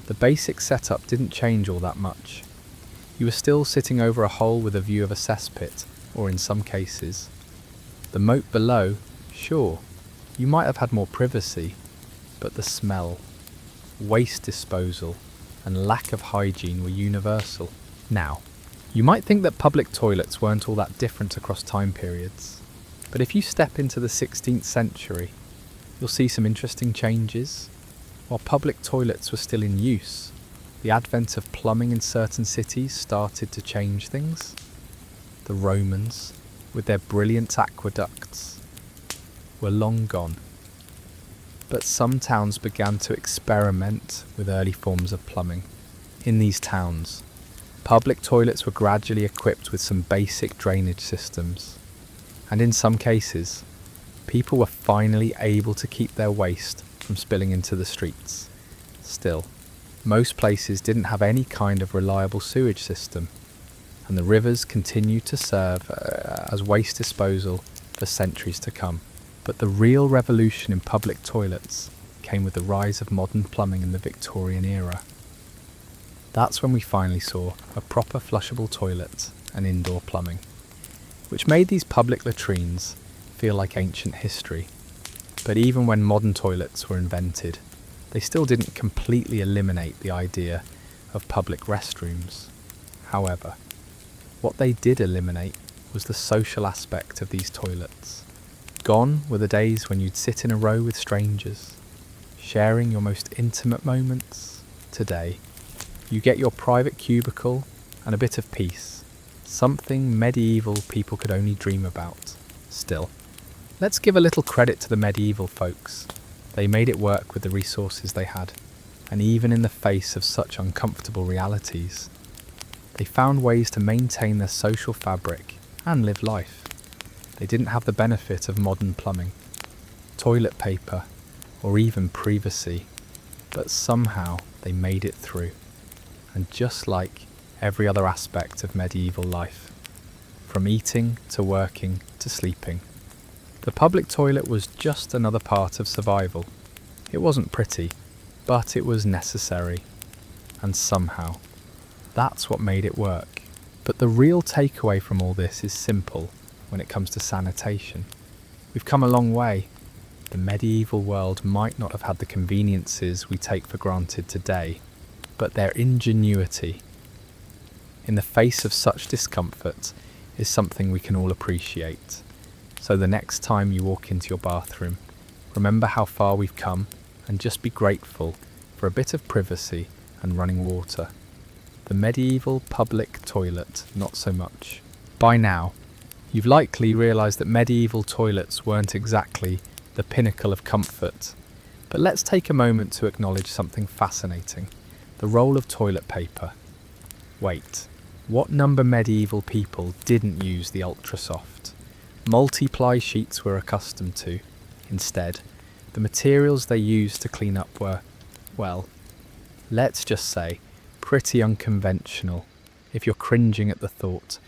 the basic setup didn't change all that much. You were still sitting over a hole with a view of a cesspit, or in some cases, the moat below. Sure, you might have had more privacy, but the smell, waste disposal, and lack of hygiene were universal. Now, you might think that public toilets weren't all that different across time periods, but if you step into the 16th century, you'll see some interesting changes. While public toilets were still in use, the advent of plumbing in certain cities started to change things. The Romans, with their brilliant aqueducts, were long gone. But some towns began to experiment with early forms of plumbing. In these towns, public toilets were gradually equipped with some basic drainage systems, and in some cases, people were finally able to keep their waste from spilling into the streets. Still, most places didn't have any kind of reliable sewage system, and the rivers continued to serve as waste disposal for centuries to come. But the real revolution in public toilets came with the rise of modern plumbing in the Victorian era. That's when we finally saw a proper flushable toilet and indoor plumbing, which made these public latrines feel like ancient history. But even when modern toilets were invented, they still didn't completely eliminate the idea of public restrooms. However, what they did eliminate was the social aspect of these toilets. Gone were the days when you'd sit in a row with strangers, sharing your most intimate moments. Today, you get your private cubicle and a bit of peace, something medieval people could only dream about. Still, let's give a little credit to the medieval folks. They made it work with the resources they had, and even in the face of such uncomfortable realities, they found ways to maintain their social fabric and live life. They didn't have the benefit of modern plumbing, toilet paper, or even privacy, but somehow they made it through. And just like every other aspect of medieval life, from eating to working to sleeping, the public toilet was just another part of survival. It wasn't pretty, but it was necessary. And somehow, that's what made it work. But the real takeaway from all this is simple when it comes to sanitation. We've come a long way. The medieval world might not have had the conveniences we take for granted today, but their ingenuity in the face of such discomfort is something we can all appreciate. So the next time you walk into your bathroom, remember how far we've come and just be grateful for a bit of privacy and running water. The medieval public toilet, not so much. By now, you've likely realised that medieval toilets weren't exactly the pinnacle of comfort. But let's take a moment to acknowledge something fascinating: the role of toilet paper. Wait, what number medieval people didn't use the ultra-soft, multi-ply sheets we're accustomed to? Instead, the materials they used to clean up were, well, let's just say, pretty unconventional. If you're cringing at the thought,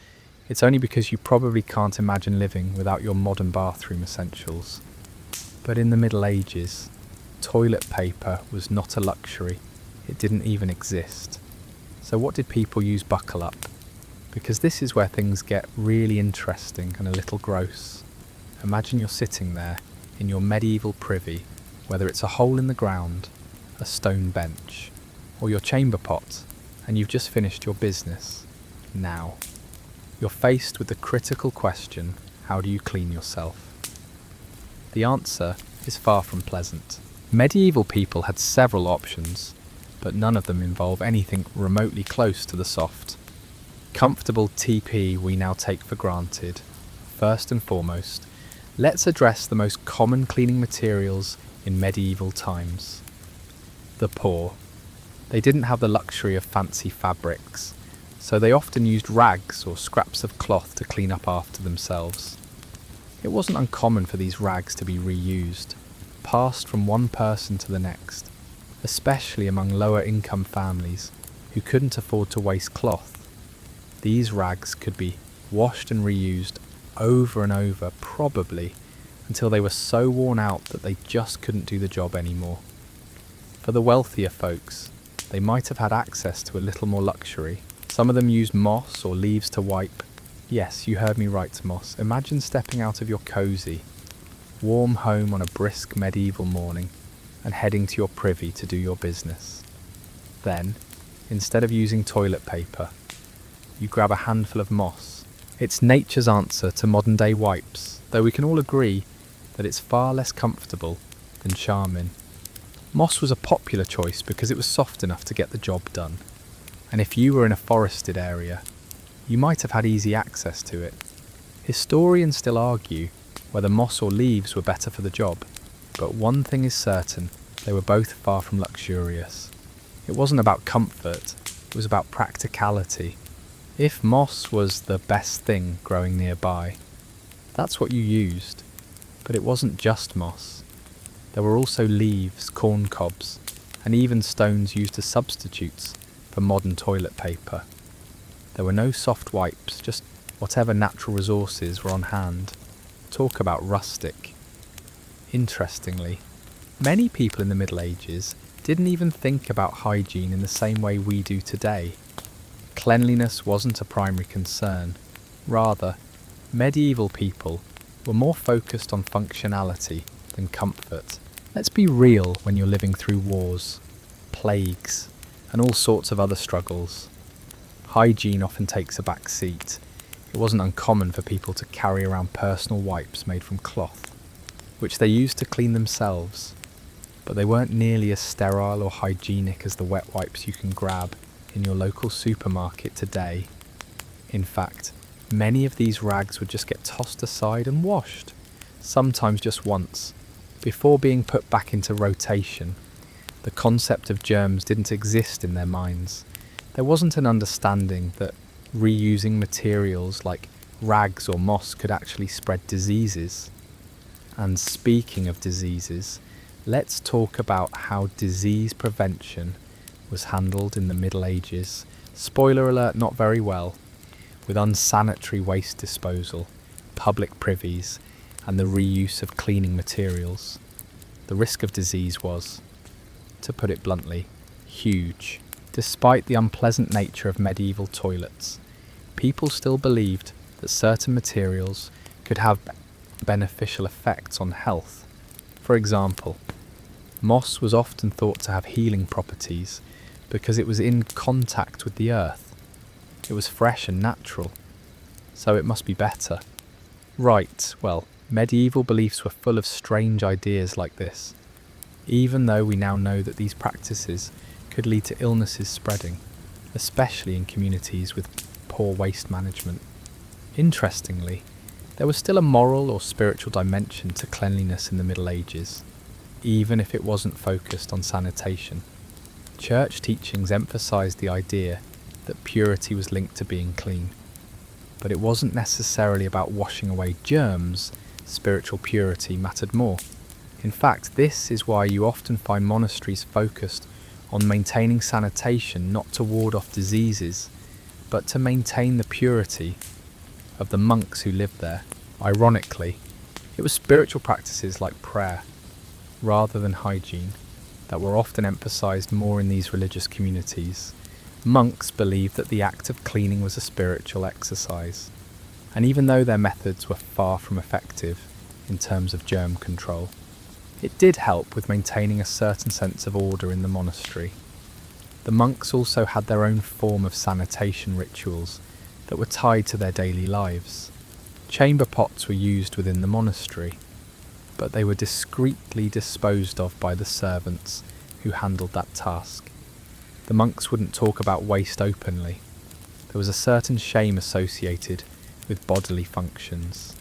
it's only because you probably can't imagine living without your modern bathroom essentials. But in the Middle Ages, toilet paper was not a luxury. It didn't even exist. So what did people use? Buckle up, because this is where things get really interesting and a little gross. Imagine you're sitting there in your medieval privy, whether it's a hole in the ground, a stone bench, or your chamber pot, and you've just finished your business. Now, you're faced with the critical question: how do you clean yourself? The answer is far from pleasant. Medieval people had several options, but none of them involve anything remotely close to the soft, comfortable TP we now take for granted. First and foremost, let's address the most common cleaning materials in medieval times: the poor. They didn't have the luxury of fancy fabrics, so they often used rags or scraps of cloth to clean up after themselves. It wasn't uncommon for these rags to be reused, passed from one person to the next, especially among lower income families who couldn't afford to waste cloth. These rags could be washed and reused over and over, probably, until they were so worn out that they just couldn't do the job anymore. For the wealthier folks, they might have had access to a little more luxury. Some of them used moss or leaves to wipe. Yes, you heard me right, moss. Imagine stepping out of your cosy, warm home on a brisk medieval morning and heading to your privy to do your business. Then, instead of using toilet paper, you grab a handful of moss. It's nature's answer to modern-day wipes, though we can all agree that it's far less comfortable than charmin. Moss was a popular choice because it was soft enough to get the job done, and if you were in a forested area, you might have had easy access to it. Historians still argue whether moss or leaves were better for the job, but one thing is certain, they were both far from luxurious. It wasn't about comfort, it was about practicality. If moss was the best thing growing nearby, that's what you used. But it wasn't just moss. There were also leaves, corn cobs, and even stones used as substitutes for modern toilet paper. There were no soft wipes, just whatever natural resources were on hand. Talk about rustic. Interestingly, many people in the Middle Ages didn't even think about hygiene in the same way we do today. Cleanliness wasn't a primary concern. Rather, medieval people were more focused on functionality than comfort. Let's be real when you're living through wars, plagues, and all sorts of other struggles. Hygiene often takes a back seat. It wasn't uncommon for people to carry around personal wipes made from cloth, which they used to clean themselves, but they weren't nearly as sterile or hygienic as the wet wipes you can grab in your local supermarket today. In fact, many of these rags would just get tossed aside and washed, sometimes just once, before being put back into rotation. The concept of germs didn't exist in their minds. There wasn't an understanding that reusing materials like rags or moss could actually spread diseases. And speaking of diseases, let's talk about how disease prevention was handled in the Middle Ages. Spoiler alert, not very well, with unsanitary waste disposal, public privies, and the reuse of cleaning materials. The risk of disease was, to put it bluntly, huge. Despite the unpleasant nature of medieval toilets, people still believed that certain materials could have beneficial effects on health. For example, moss was often thought to have healing properties because it was in contact with the earth. It was fresh and natural, so it must be better. Right, well, medieval beliefs were full of strange ideas like this, even though we now know that these practices could lead to illnesses spreading, especially in communities with poor waste management. Interestingly, there was still a moral or spiritual dimension to cleanliness in the Middle Ages, even if it wasn't focused on sanitation. Church teachings emphasized the idea that purity was linked to being clean, but it wasn't necessarily about washing away germs. Spiritual purity mattered more. In fact, this is why you often find monasteries focused on maintaining sanitation not to ward off diseases, but to maintain the purity of the monks who lived there. Ironically, it was spiritual practices like prayer, rather than hygiene, that were often emphasized more in these religious communities. Monks believed that the act of cleaning was a spiritual exercise, and even though their methods were far from effective in terms of germ control, it did help with maintaining a certain sense of order in the monastery. The monks also had their own form of sanitation rituals that were tied to their daily lives. Chamber pots were used within the monastery, but they were discreetly disposed of by the servants who handled that task. The monks wouldn't talk about waste openly. There was a certain shame associated with bodily functions,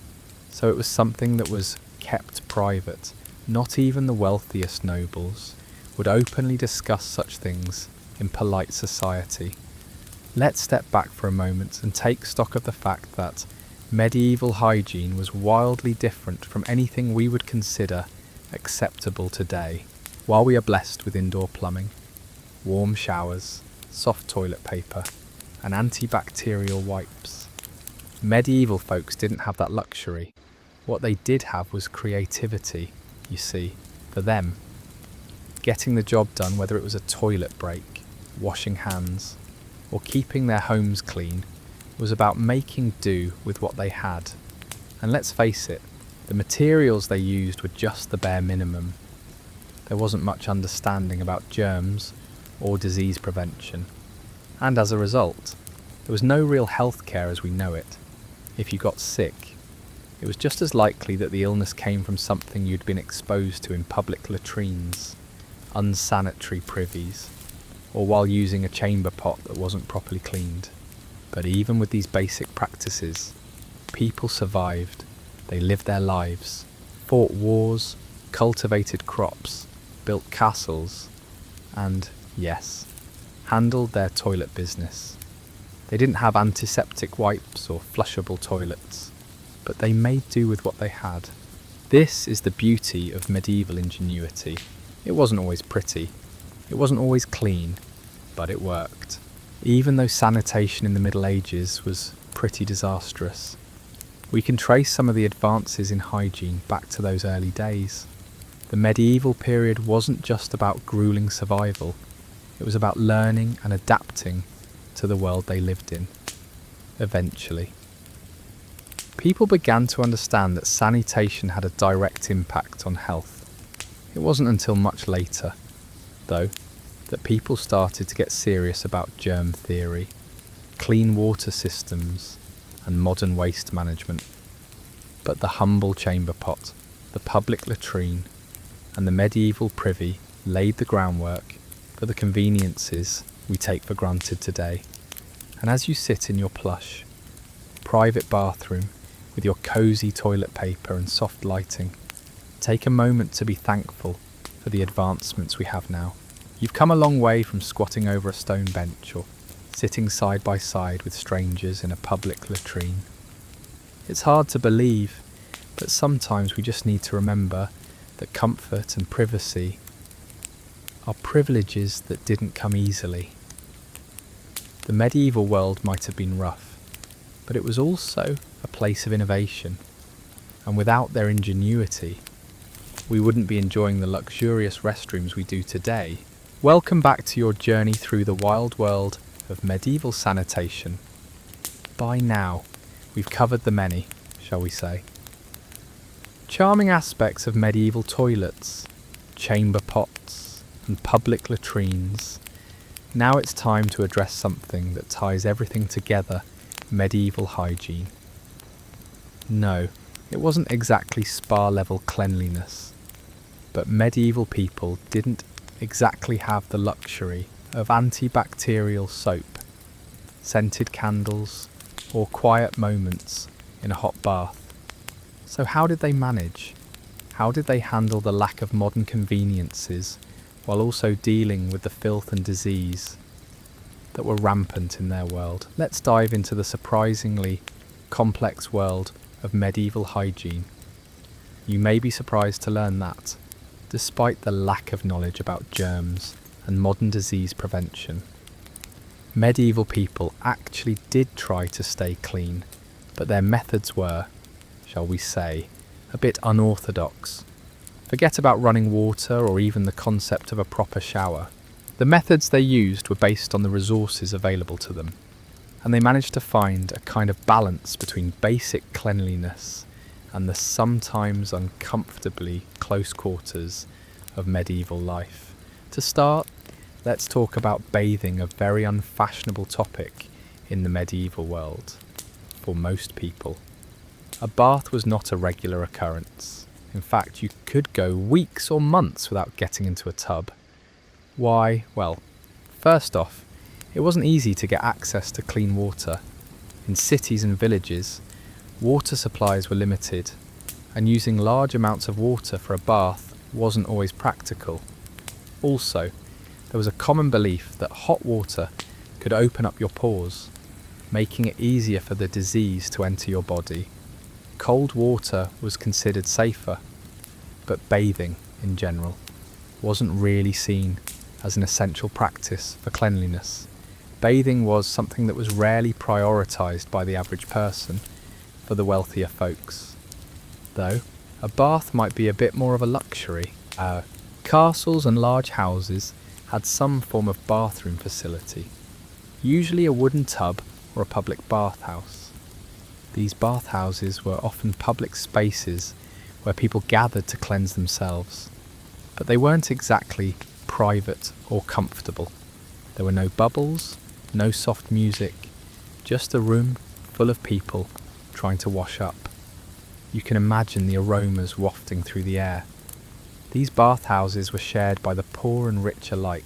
so it was something that was kept private. Not even the wealthiest nobles would openly discuss such things in polite society. Let's step back for a moment and take stock of the fact that medieval hygiene was wildly different from anything we would consider acceptable today. While we are blessed with indoor plumbing, warm showers, soft toilet paper, and antibacterial wipes. Medieval folks didn't have that luxury. What they did have was creativity, you see, for them. Getting the job done, whether it was a toilet break, washing hands, or keeping their homes clean, was about making do with what they had. And let's face it, the materials they used were just the bare minimum. There wasn't much understanding about germs or disease prevention. And as a result, there was no real healthcare as we know it. If you got sick, it was just as likely that the illness came from something you'd been exposed to in public latrines, unsanitary privies, or while using a chamber pot that wasn't properly cleaned. But even with these basic practices, people survived. They lived their lives, fought wars, cultivated crops, built castles, and, yes, handled their toilet business. They didn't have antiseptic wipes or flushable toilets, but they made do with what they had. This is the beauty of medieval ingenuity. It wasn't always pretty, it wasn't always clean, but it worked. Even though sanitation in the Middle Ages was pretty disastrous, we can trace some of the advances in hygiene back to those early days. The medieval period wasn't just about grueling survival, it was about learning and adapting to the world they lived in. Eventually, people began to understand that sanitation had a direct impact on health. It wasn't until much later, though, that people started to get serious about germ theory, clean water systems, and modern waste management. But the humble chamber pot, the public latrine, and the medieval privy laid the groundwork for the conveniences we take for granted today. And as you sit in your plush, private bathroom with your cosy toilet paper and soft lighting, take a moment to be thankful for the advancements we have now. You've come a long way from squatting over a stone bench or sitting side by side with strangers in a public latrine. It's hard to believe, but sometimes we just need to remember that comfort and privacy are privileges that didn't come easily. The medieval world might have been rough, but it was also a place of innovation, and without their ingenuity, we wouldn't be enjoying the luxurious restrooms we do today. Welcome back to your journey through the wild world of medieval sanitation. By now, we've covered the many, shall we say, charming aspects of medieval toilets, chamber pots, and public latrines. Now it's time to address something that ties everything together: medieval hygiene. No, it wasn't exactly spa-level cleanliness, but medieval people didn't exactly have the luxury of antibacterial soap, scented candles, or quiet moments in a hot bath. So how did they manage? How did they handle the lack of modern conveniences while also dealing with the filth and disease that were rampant in their world? Let's dive into the surprisingly complex world of medieval hygiene. You may be surprised to learn that, despite the lack of knowledge about germs and modern disease prevention, medieval people actually did try to stay clean, but their methods were, shall we say, a bit unorthodox. Forget about running water or even the concept of a proper shower. The methods they used were based on the resources available to them, and they managed to find a kind of balance between basic cleanliness and the sometimes uncomfortably close quarters of medieval life. To start, let's talk about bathing, a very unfashionable topic in the medieval world for most people. A bath was not a regular occurrence. In fact, you could go weeks or months without getting into a tub. Why? Well, first off, it wasn't easy to get access to clean water. In cities and villages, water supplies were limited, and using large amounts of water for a bath wasn't always practical. Also, there was a common belief that hot water could open up your pores, making it easier for the disease to enter your body. Cold water was considered safer, but bathing, in general, wasn't really seen as an essential practice for cleanliness. Bathing was something that was rarely prioritised by the average person for the wealthier folks. Though, a bath might be a bit more of a luxury. Castles and large houses had some form of bathroom facility, usually a wooden tub or a public bathhouse. These bathhouses were often public spaces where people gathered to cleanse themselves, but they weren't exactly private or comfortable. There were no bubbles, no soft music, just a room full of people trying to wash up. You can imagine the aromas wafting through the air. These bathhouses were shared by the poor and rich alike,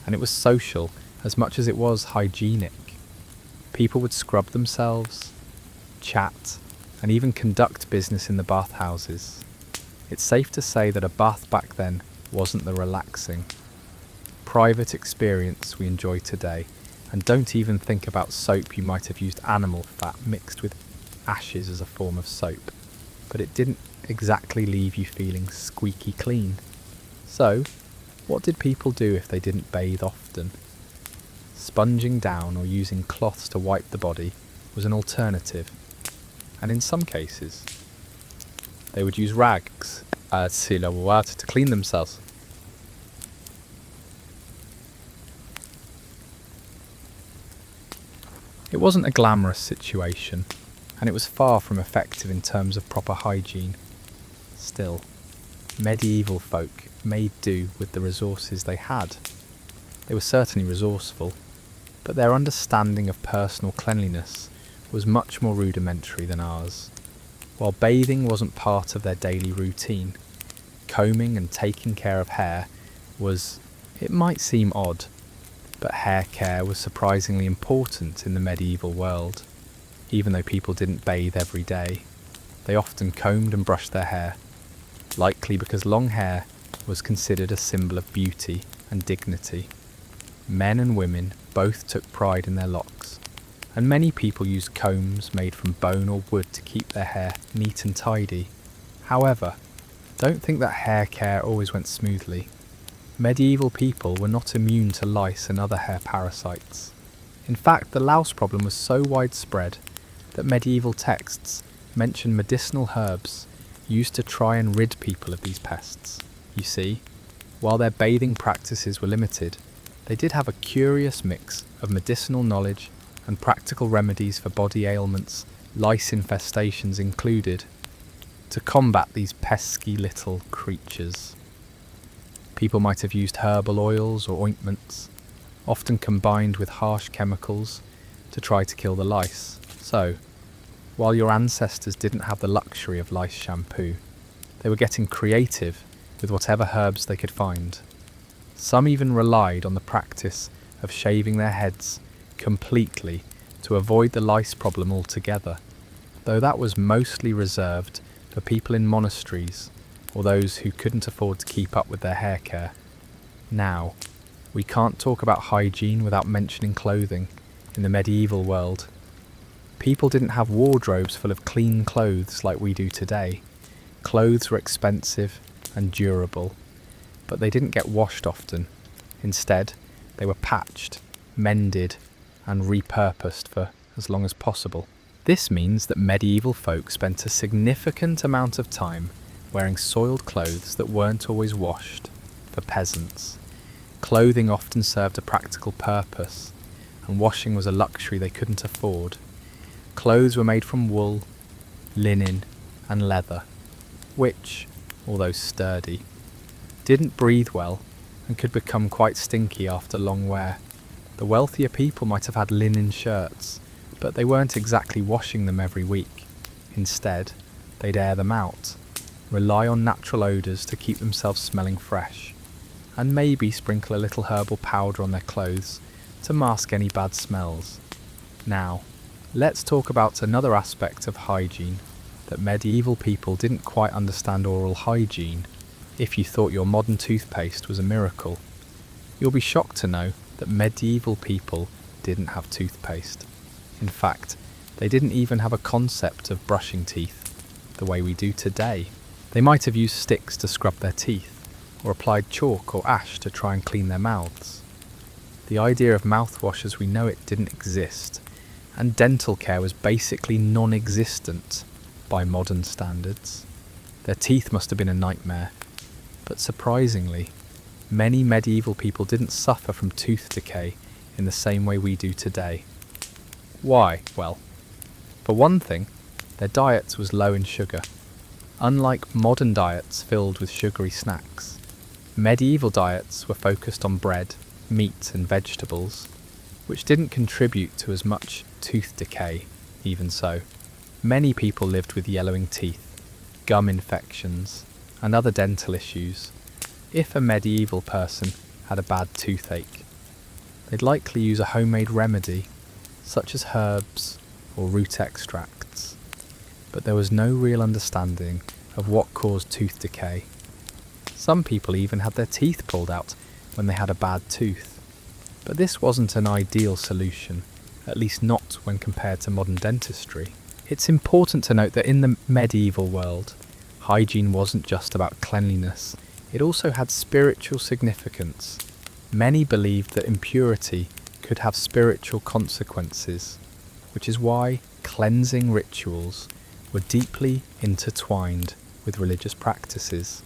and it was social as much as it was hygienic. People would scrub themselves, chat, and even conduct business in the bathhouses. It's safe to say that a bath back then wasn't the relaxing, private experience we enjoy today, and don't even think about soap. You might have used animal fat mixed with ashes as a form of soap, but it didn't exactly leave you feeling squeaky clean. So, what did people do if they didn't bathe often? Sponging down or using cloths to wipe the body was an alternative, and in some cases, they would use rags to clean themselves. It wasn't a glamorous situation, and it was far from effective in terms of proper hygiene. Still, medieval folk made do with the resources they had. They were certainly resourceful, but their understanding of personal cleanliness was much more rudimentary than ours. While bathing wasn't part of their daily routine, combing and taking care of hair was, it might seem odd, but hair care was surprisingly important in the medieval world. Even though people didn't bathe every day, they often combed and brushed their hair, likely because long hair was considered a symbol of beauty and dignity. Men and women both took pride in their locks, and many people used combs made from bone or wood to keep their hair neat and tidy. However, don't think that hair care always went smoothly. Medieval people were not immune to lice and other hair parasites. In fact, the louse problem was so widespread that medieval texts mention medicinal herbs used to try and rid people of these pests. You see, while their bathing practices were limited, they did have a curious mix of medicinal knowledge and practical remedies for body ailments, lice infestations included, to combat these pesky little creatures. People might have used herbal oils or ointments, often combined with harsh chemicals, to try to kill the lice. So, while your ancestors didn't have the luxury of lice shampoo, they were getting creative with whatever herbs they could find. Some even relied on the practice of shaving their heads completely to avoid the lice problem altogether, though that was mostly reserved for people in monasteries or those who couldn't afford to keep up with their hair care. Now, we can't talk about hygiene without mentioning clothing in the medieval world. People didn't have wardrobes full of clean clothes like we do today. Clothes were expensive and durable, but they didn't get washed often. Instead, they were patched, mended, and repurposed for as long as possible. This means that medieval folk spent a significant amount of time wearing soiled clothes that weren't always washed. For peasants, clothing often served a practical purpose, and washing was a luxury they couldn't afford. Clothes were made from wool, linen, and leather, which, although sturdy, didn't breathe well and could become quite stinky after long wear. The wealthier people might have had linen shirts, but they weren't exactly washing them every week. Instead, they'd air them out, rely on natural odours to keep themselves smelling fresh, and maybe sprinkle a little herbal powder on their clothes to mask any bad smells. Now, let's talk about another aspect of hygiene that medieval people didn't quite understand: oral hygiene. If you thought your modern toothpaste was a miracle, you'll be shocked to know that medieval people didn't have toothpaste. In fact, they didn't even have a concept of brushing teeth the way we do today. They might have used sticks to scrub their teeth, or applied chalk or ash to try and clean their mouths. The idea of mouthwash as we know it didn't exist, and dental care was basically non-existent by modern standards. Their teeth must have been a nightmare, but surprisingly, many medieval people didn't suffer from tooth decay in the same way we do today. Why? Well, for one thing, their diet was low in sugar. Unlike modern diets filled with sugary snacks, medieval diets were focused on bread, meat and vegetables, which didn't contribute to as much tooth decay. Even so, many people lived with yellowing teeth, gum infections, and other dental issues. If a medieval person had a bad toothache, they'd likely use a homemade remedy, such as herbs or root extracts. But there was no real understanding of what caused tooth decay. Some people even had their teeth pulled out when they had a bad tooth. But this wasn't an ideal solution, at least not when compared to modern dentistry. It's important to note that in the medieval world, hygiene wasn't just about cleanliness, it also had spiritual significance. Many believed that impurity could have spiritual consequences, which is why cleansing rituals were deeply intertwined with religious practices.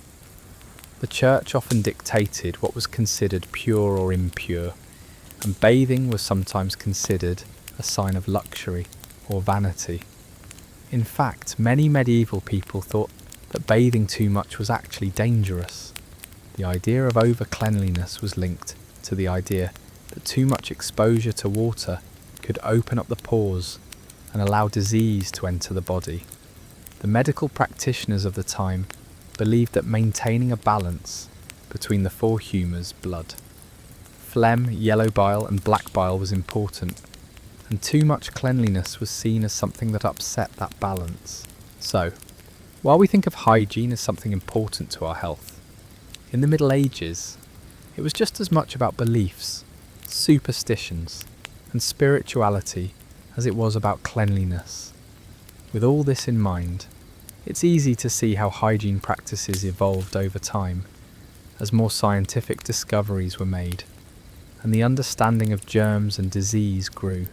The church often dictated what was considered pure or impure, and bathing was sometimes considered a sign of luxury or vanity. In fact, many medieval people thought that bathing too much was actually dangerous. The idea of over-cleanliness was linked to the idea that too much exposure to water could open up the pores and allow disease to enter the body. The medical practitioners of the time believed that maintaining a balance between the four humours, blood, phlegm, yellow bile and black bile, was important, and too much cleanliness was seen as something that upset that balance. So, while we think of hygiene as something important to our health, in the Middle Ages, it was just as much about beliefs, superstitions, and spirituality as it was about cleanliness. With all this in mind, it's easy to see how hygiene practices evolved over time as more scientific discoveries were made and the understanding of germs and disease grew.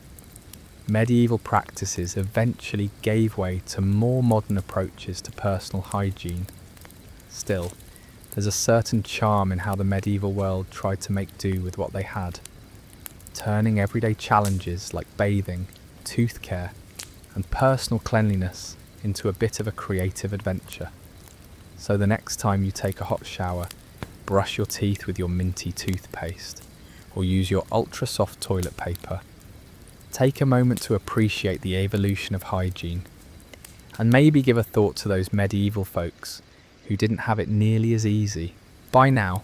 Medieval practices eventually gave way to more modern approaches to personal hygiene. Still, there's a certain charm in how the medieval world tried to make do with what they had, turning everyday challenges like bathing, tooth care, and personal cleanliness into a bit of a creative adventure. So the next time you take a hot shower, brush your teeth with your minty toothpaste, or use your ultra-soft toilet paper. Take a moment to appreciate the evolution of hygiene, and maybe give a thought to those medieval folks who didn't have it nearly as easy. By now,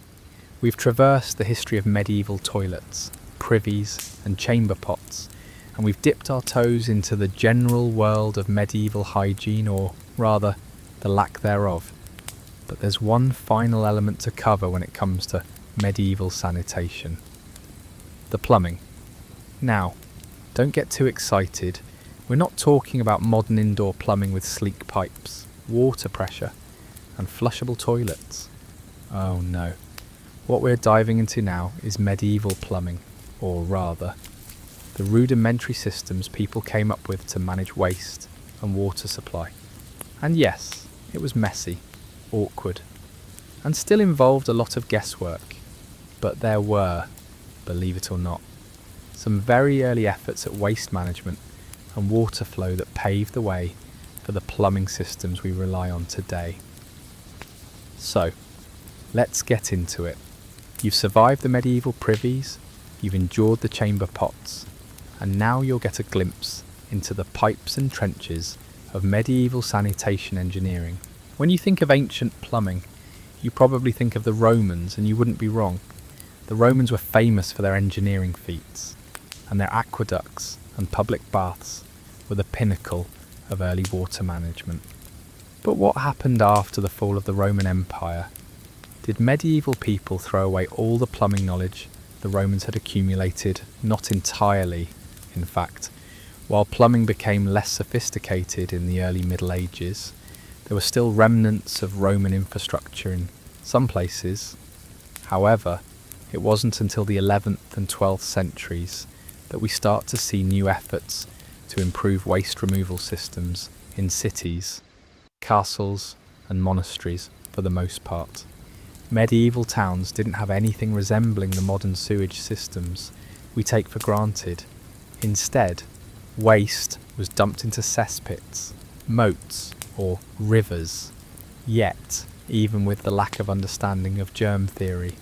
we've traversed the history of medieval toilets, privies, and chamber pots, and we've dipped our toes into the general world of medieval hygiene, or rather, the lack thereof. But there's one final element to cover when it comes to medieval sanitation: the plumbing. Now, don't get too excited. We're not talking about modern indoor plumbing with sleek pipes, water pressure, and flushable toilets. Oh no. What we're diving into now is medieval plumbing, or rather, the rudimentary systems people came up with to manage waste and water supply. And yes, it was messy, awkward, and still involved a lot of guesswork. But there were, believe it or not, some very early efforts at waste management and water flow that paved the way for the plumbing systems we rely on today. So, let's get into it. You've survived the medieval privies, you've endured the chamber pots, and now you'll get a glimpse into the pipes and trenches of medieval sanitation engineering. When you think of ancient plumbing, you probably think of the Romans, and you wouldn't be wrong. The Romans were famous for their engineering feats, and their aqueducts and public baths were the pinnacle of early water management. But what happened after the fall of the Roman Empire? Did medieval people throw away all the plumbing knowledge the Romans had accumulated? Not entirely, in fact. While plumbing became less sophisticated in the early Middle Ages, there were still remnants of Roman infrastructure in some places. However, It wasn't until the 11th and 12th centuries that we start to see new efforts to improve waste removal systems in cities, castles and monasteries for the most part. Medieval towns didn't have anything resembling the modern sewage systems we take for granted. Instead, waste was dumped into cesspits, moats or rivers. Yet, even with the lack of understanding of germ theory,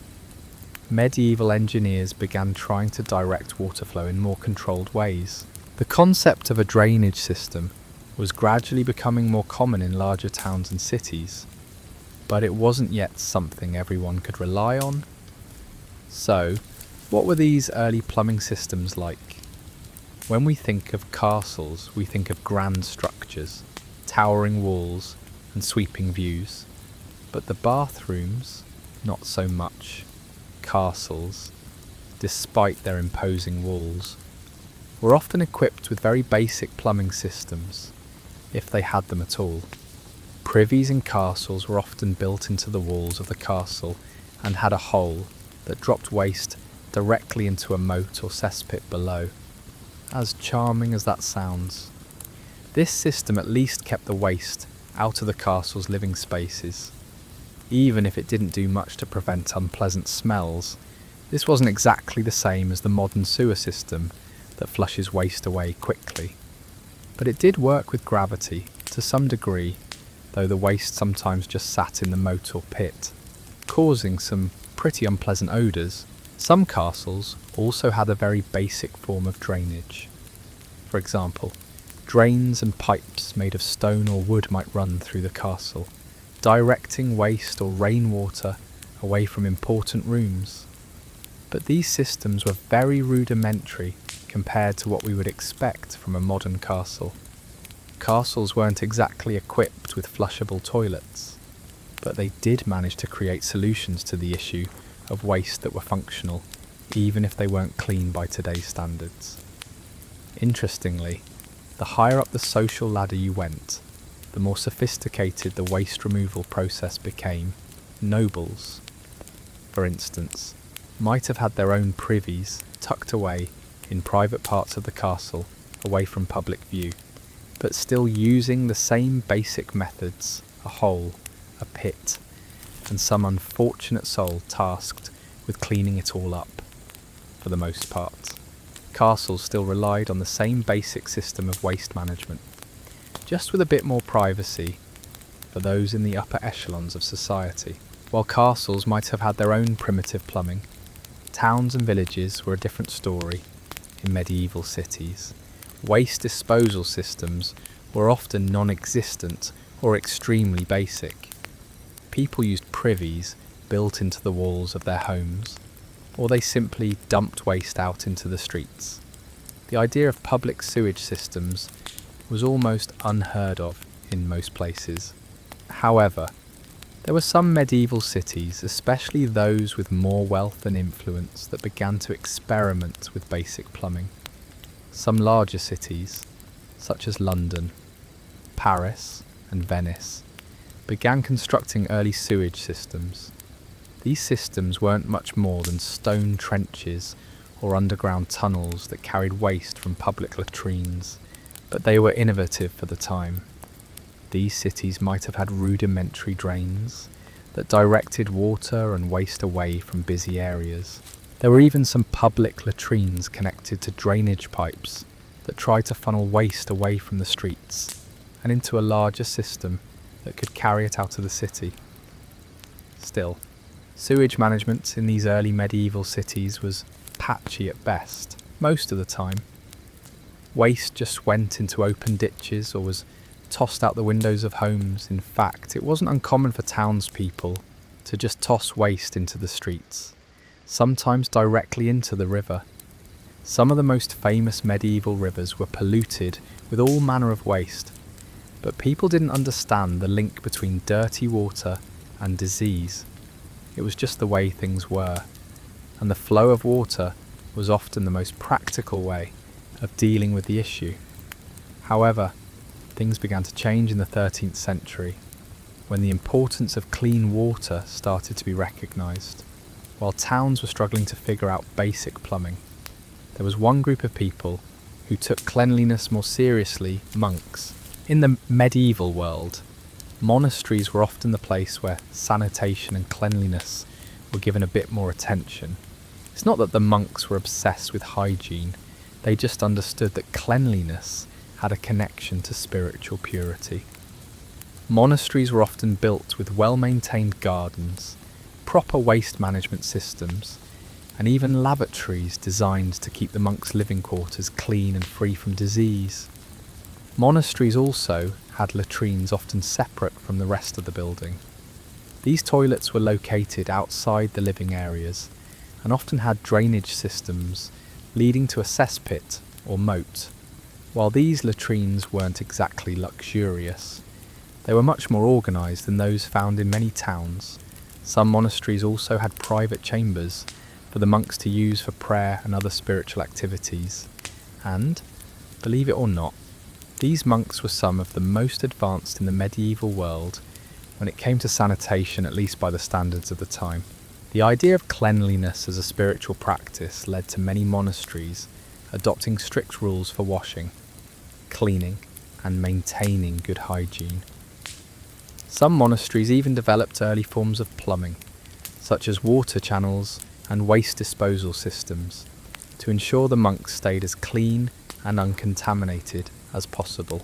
medieval engineers began trying to direct water flow in more controlled ways. The concept of a drainage system was gradually becoming more common in larger towns and cities, but it wasn't yet something everyone could rely on. So, what were these early plumbing systems like? When we think of castles, we think of grand structures, towering walls and sweeping views, but the bathrooms, not so much. Castles, despite their imposing walls, were often equipped with very basic plumbing systems, if they had them at all. Privies in castles were often built into the walls of the castle and had a hole that dropped waste directly into a moat or cesspit below. As charming as that sounds, this system at least kept the waste out of the castle's living spaces. Even if it didn't do much to prevent unpleasant smells, this wasn't exactly the same as the modern sewer system that flushes waste away quickly. But it did work with gravity to some degree, though the waste sometimes just sat in the moat or pit, causing some pretty unpleasant odours. Some castles also had a very basic form of drainage. For example, drains and pipes made of stone or wood might run through the castle, directing waste or rainwater away from important rooms. But these systems were very rudimentary compared to what we would expect from a modern castle. Castles weren't exactly equipped with flushable toilets, but they did manage to create solutions to the issue of waste that were functional, even if they weren't clean by today's standards. Interestingly, the higher up the social ladder you went, the more sophisticated the waste removal process became. Nobles, for instance, might have had their own privies tucked away in private parts of the castle, away from public view, but still using the same basic methods: a hole, a pit, and some unfortunate soul tasked with cleaning it all up. For the most part, castles still relied on the same basic system of waste management, just with a bit more privacy for those in the upper echelons of society. While castles might have had their own primitive plumbing, towns and villages were a different story. In medieval cities, waste disposal systems were often non-existent or extremely basic. People used privies built into the walls of their homes, or they simply dumped waste out into the streets. The idea of public sewage systems was almost unheard of in most places. However, there were some medieval cities, especially those with more wealth and influence, that began to experiment with basic plumbing. Some larger cities, such as London, Paris, and Venice, began constructing early sewage systems. These systems weren't much more than stone trenches or underground tunnels that carried waste from public latrines, but they were innovative for the time. These cities might have had rudimentary drains that directed water and waste away from busy areas. There were even some public latrines connected to drainage pipes that tried to funnel waste away from the streets and into a larger system that could carry it out of the city. Still, sewage management in these early medieval cities was patchy at best, most of the time. Waste just went into open ditches or was tossed out the windows of homes. In fact, it wasn't uncommon for townspeople to just toss waste into the streets, sometimes directly into the river. Some of the most famous medieval rivers were polluted with all manner of waste, but people didn't understand the link between dirty water and disease. It was just the way things were, and the flow of water was often the most practical way of dealing with the issue. However, things began to change in the 13th century, when the importance of clean water started to be recognised. while towns were struggling to figure out basic plumbing. There was one group of people who took cleanliness more seriously: monks. In the medieval world, monasteries were often the place where sanitation and cleanliness were given a bit more attention. It's not that the monks were obsessed with hygiene, they just understood that cleanliness had a connection to spiritual purity. Monasteries were often built with well-maintained gardens, proper waste management systems, and even lavatories designed to keep the monks' living quarters clean and free from disease. Monasteries also had latrines often separate from the rest of the building. These toilets were located outside the living areas and often had drainage systems leading to a cesspit or moat. While these latrines weren't exactly luxurious, they were much more organised than those found in many towns. Some monasteries also had private chambers for the monks to use for prayer and other spiritual activities. And, believe it or not, these monks were some of the most advanced in the medieval world when it came to sanitation, at least by the standards of the time. The idea of cleanliness as a spiritual practice led to many monasteries adopting strict rules for washing, cleaning, and maintaining good hygiene. Some monasteries even developed early forms of plumbing, such as water channels and waste disposal systems, to ensure the monks stayed as clean and uncontaminated as possible.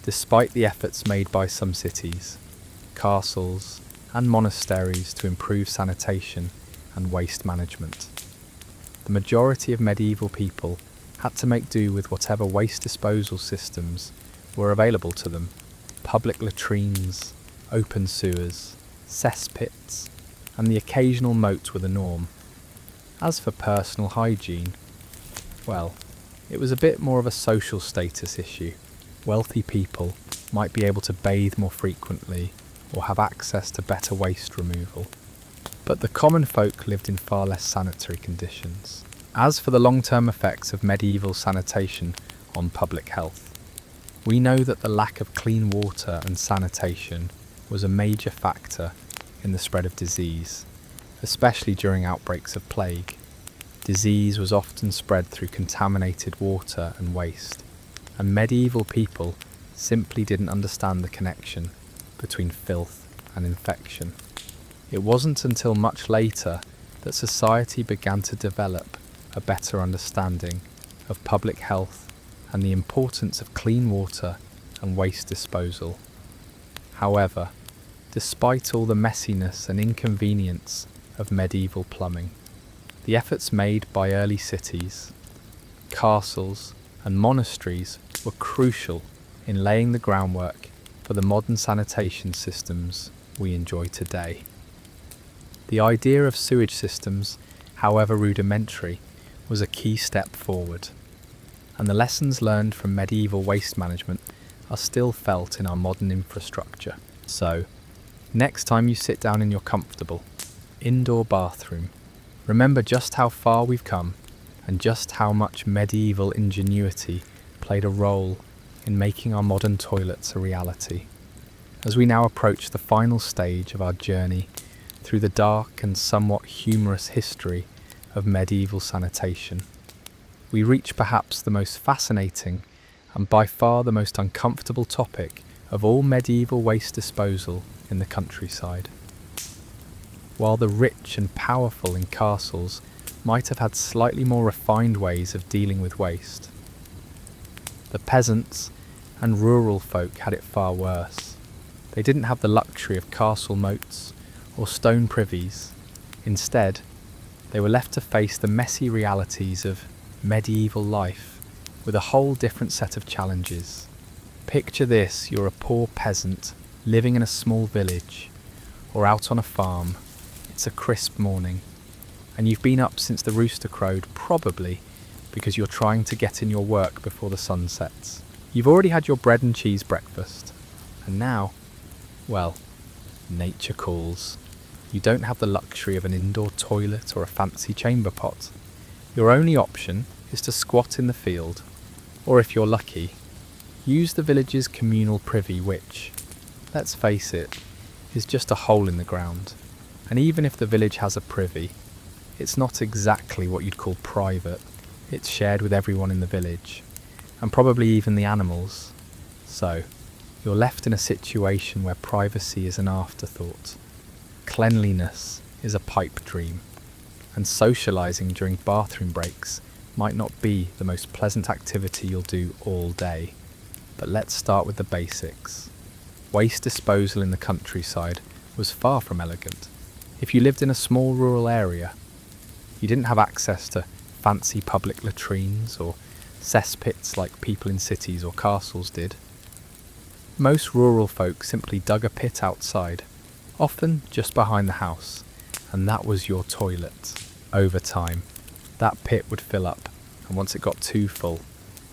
Despite the efforts made by some cities, castles, and monasteries to improve sanitation and waste management, the majority of medieval people had to make do with whatever waste disposal systems were available to them. Public latrines, open sewers, cesspits, and the occasional moat were the norm. As for personal hygiene, well, it was a bit more of a social status issue. Wealthy people might be able to bathe more frequently or have access to better waste removal. But the common folk lived in far less sanitary conditions. As for the long-term effects of medieval sanitation on public health, we know that the lack of clean water and sanitation was a major factor in the spread of disease, especially during outbreaks of plague. Disease was often spread through contaminated water and waste, and medieval people simply didn't understand the connection between filth and infection. It wasn't until much later that society began to develop a better understanding of public health and the importance of clean water and waste disposal. However, despite all the messiness and inconvenience of medieval plumbing, the efforts made by early cities, castles, and monasteries were crucial in laying the groundwork for the modern sanitation systems we enjoy today. The idea of sewage systems, however rudimentary, was a key step forward, and the lessons learned from medieval waste management are still felt in our modern infrastructure. So, next time you sit down in your comfortable indoor bathroom, remember just how far we've come and just how much medieval ingenuity played a role in making our modern toilets a reality. As we now approach the final stage of our journey through the dark and somewhat humorous history of medieval sanitation, we reach perhaps the most fascinating and by far the most uncomfortable topic of all medieval waste disposal in the countryside. While the rich and powerful in castles might have had slightly more refined ways of dealing with waste, the peasants and rural folk had it far worse. They didn't have the luxury of castle moats or stone privies. Instead, they were left to face the messy realities of medieval life with a whole different set of challenges. Picture this: you're a poor peasant living in a small village or out on a farm. It's a crisp morning, and you've been up since the rooster crowed, probably because you're trying to get in your work before the sun sets. You've already had your bread and cheese breakfast, and now, well, nature calls. You don't have the luxury of an indoor toilet or a fancy chamber pot. Your only option is to squat in the field, or if you're lucky, use the village's communal privy, which, let's face it, is just a hole in the ground. And even if the village has a privy, It's not exactly what you'd call private. It's shared with everyone in the village, and probably even the animals. So, you're left in a situation where privacy is an afterthought. Cleanliness is a pipe dream, and socialising during bathroom breaks might not be the most pleasant activity you'll do all day. But let's start with the basics. Waste disposal in the countryside was far from elegant. If you lived in a small rural area, you didn't have access to fancy public latrines or cesspits like people in cities or castles did. Most rural folk simply dug a pit outside, often just behind the house, and that was your toilet. Over time, that pit would fill up, and once it got too full,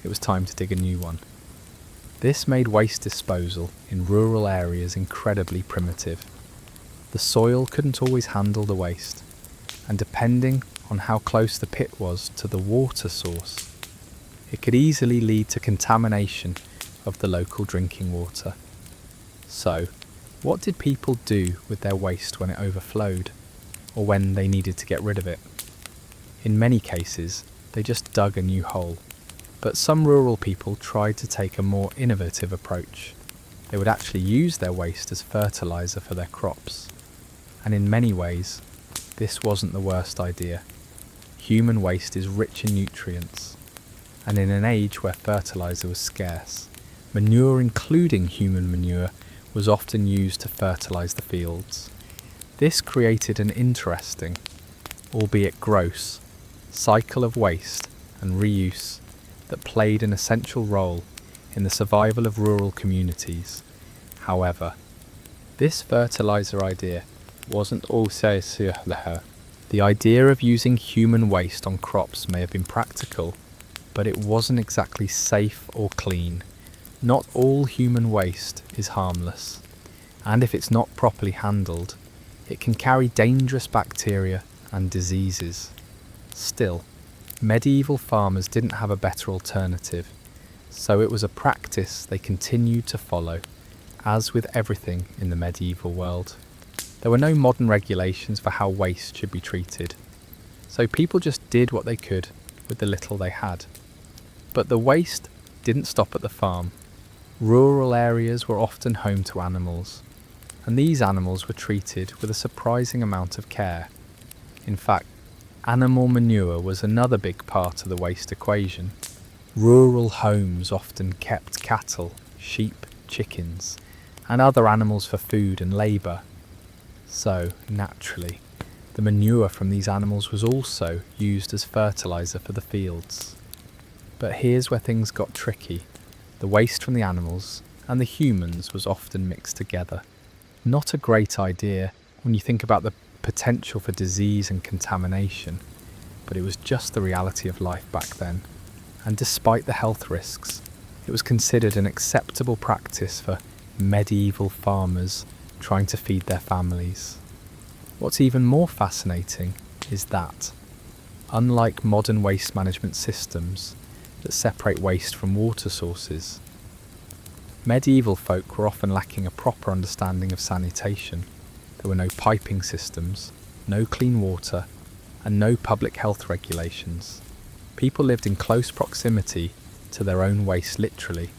it was time to dig a new one. This made waste disposal in rural areas incredibly primitive. The soil couldn't always handle the waste, and depending on how close the pit was to the water source, it could easily lead to contamination of the local drinking water. So, what did people do with their waste when it overflowed, or when they needed to get rid of it? In many cases, they just dug a new hole. But some rural people tried to take a more innovative approach. They would actually use their waste as fertilizer for their crops. And in many ways, this wasn't the worst idea. Human waste is rich in nutrients, and in an age where fertilizer was scarce, manure, including human manure, was often used to fertilize the fields. This created an interesting, albeit gross, cycle of waste and reuse that played an essential role in the survival of rural communities. However, this fertilizer idea wasn't also sur le. The idea of using human waste on crops may have been practical, but it wasn't exactly safe or clean. Not all human waste is harmless, and if it's not properly handled, it can carry dangerous bacteria and diseases. Still, medieval farmers didn't have a better alternative, so it was a practice they continued to follow, as with everything in the medieval world. There were no modern regulations for how waste should be treated, so people just did what they could with the little they had. But the waste didn't stop at the farm. Rural areas were often home to animals, and these animals were treated with a surprising amount of care. In fact, animal manure was another big part of the waste equation. Rural homes often kept cattle, sheep, chickens, and other animals for food and labour. So, naturally, the manure from these animals was also used as fertiliser for the fields. But here's where things got tricky. The waste from the animals and the humans was often mixed together. Not a great idea when you think about the potential for disease and contamination, but it was just the reality of life back then. And despite the health risks, it was considered an acceptable practice for medieval farmers trying to feed their families. What's even more fascinating is that, unlike modern waste management systems that separate waste from water sources, medieval folk were often lacking a proper understanding of sanitation. There were no piping systems, no clean water, and no public health regulations. People lived in close proximity to their own waste literally.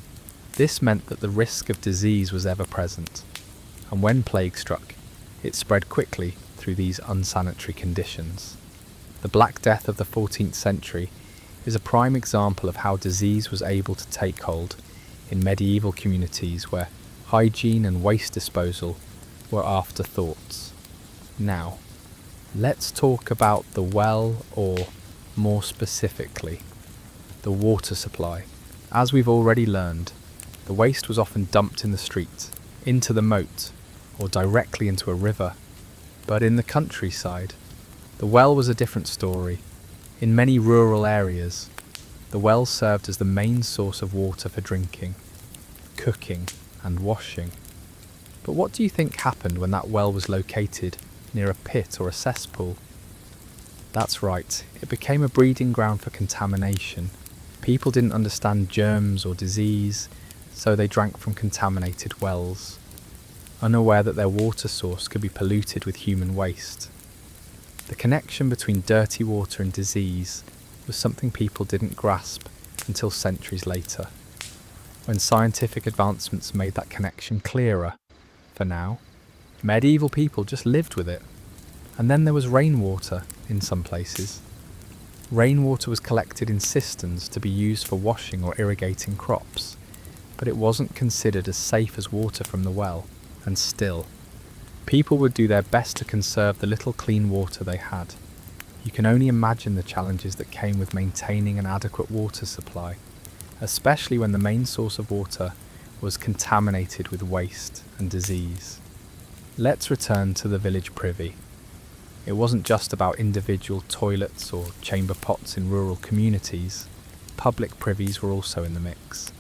This meant that the risk of disease was ever present, and when plague struck, it spread quickly through these unsanitary conditions. The Black Death of the 14th century is a prime example of how disease was able to take hold in medieval communities where hygiene and waste disposal were afterthoughts. Now, let's talk about the well, or more specifically, the water supply. As we've already learned, the waste was often dumped in the street, into the moat, or directly into a river. But in the countryside, the well was a different story. In many rural areas, the well served as the main source of water for drinking, cooking, and washing. But what do you think happened when that well was located near a pit or a cesspool? That's right, it became a breeding ground for contamination. People didn't understand germs or disease, so they drank from contaminated wells, unaware that their water source could be polluted with human waste. The connection between dirty water and disease was something people didn't grasp until centuries later, when scientific advancements made that connection clearer. For now, medieval people just lived with it. And then there was rainwater in some places. Rainwater was collected in cisterns to be used for washing or irrigating crops, but it wasn't considered as safe as water from the well, and still, people would do their best to conserve the little clean water they had. You can only imagine the challenges that came with maintaining an adequate water supply, especially when the main source of water was contaminated with waste and disease. Let's return to the village privy. It wasn't just about individual toilets or chamber pots in rural communities. Public privies were also in the mix.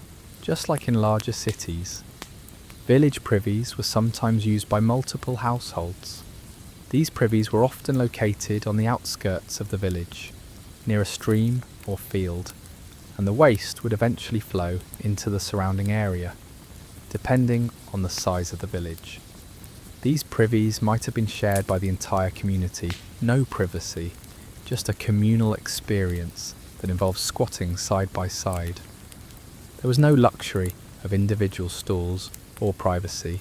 Just like in larger cities, village privies were sometimes used by multiple households. These privies were often located on the outskirts of the village, near a stream or field, and the waste would eventually flow into the surrounding area, depending on the size of the village. These privies might have been shared by the entire community. No privacy, just a communal experience that involves squatting side by side. There was no luxury of individual stalls or privacy,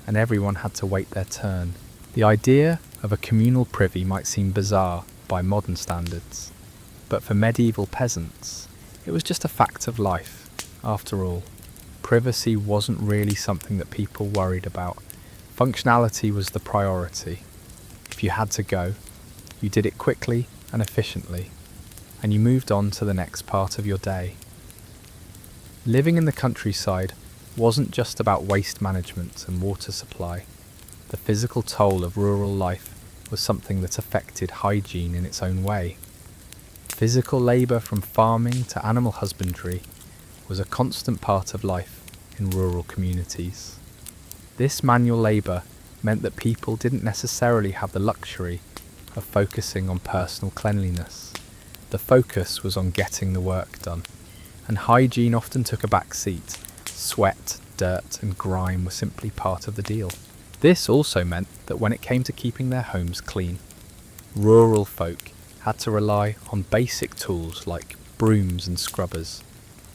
and everyone had to wait their turn. The idea of a communal privy might seem bizarre by modern standards, but for medieval peasants, it was just a fact of life. After all, privacy wasn't really something that people worried about. Functionality was the priority. If you had to go, you did it quickly and efficiently, and you moved on to the next part of your day. Living in the countryside wasn't just about waste management and water supply. The physical toll of rural life was something that affected hygiene in its own way. Physical labour from farming to animal husbandry was a constant part of life in rural communities. This manual labour meant that people didn't necessarily have the luxury of focusing on personal cleanliness. The focus was on getting the work done, and hygiene often took a back seat. Sweat, dirt and grime were simply part of the deal. This also meant that when it came to keeping their homes clean, rural folk had to rely on basic tools like brooms and scrubbers.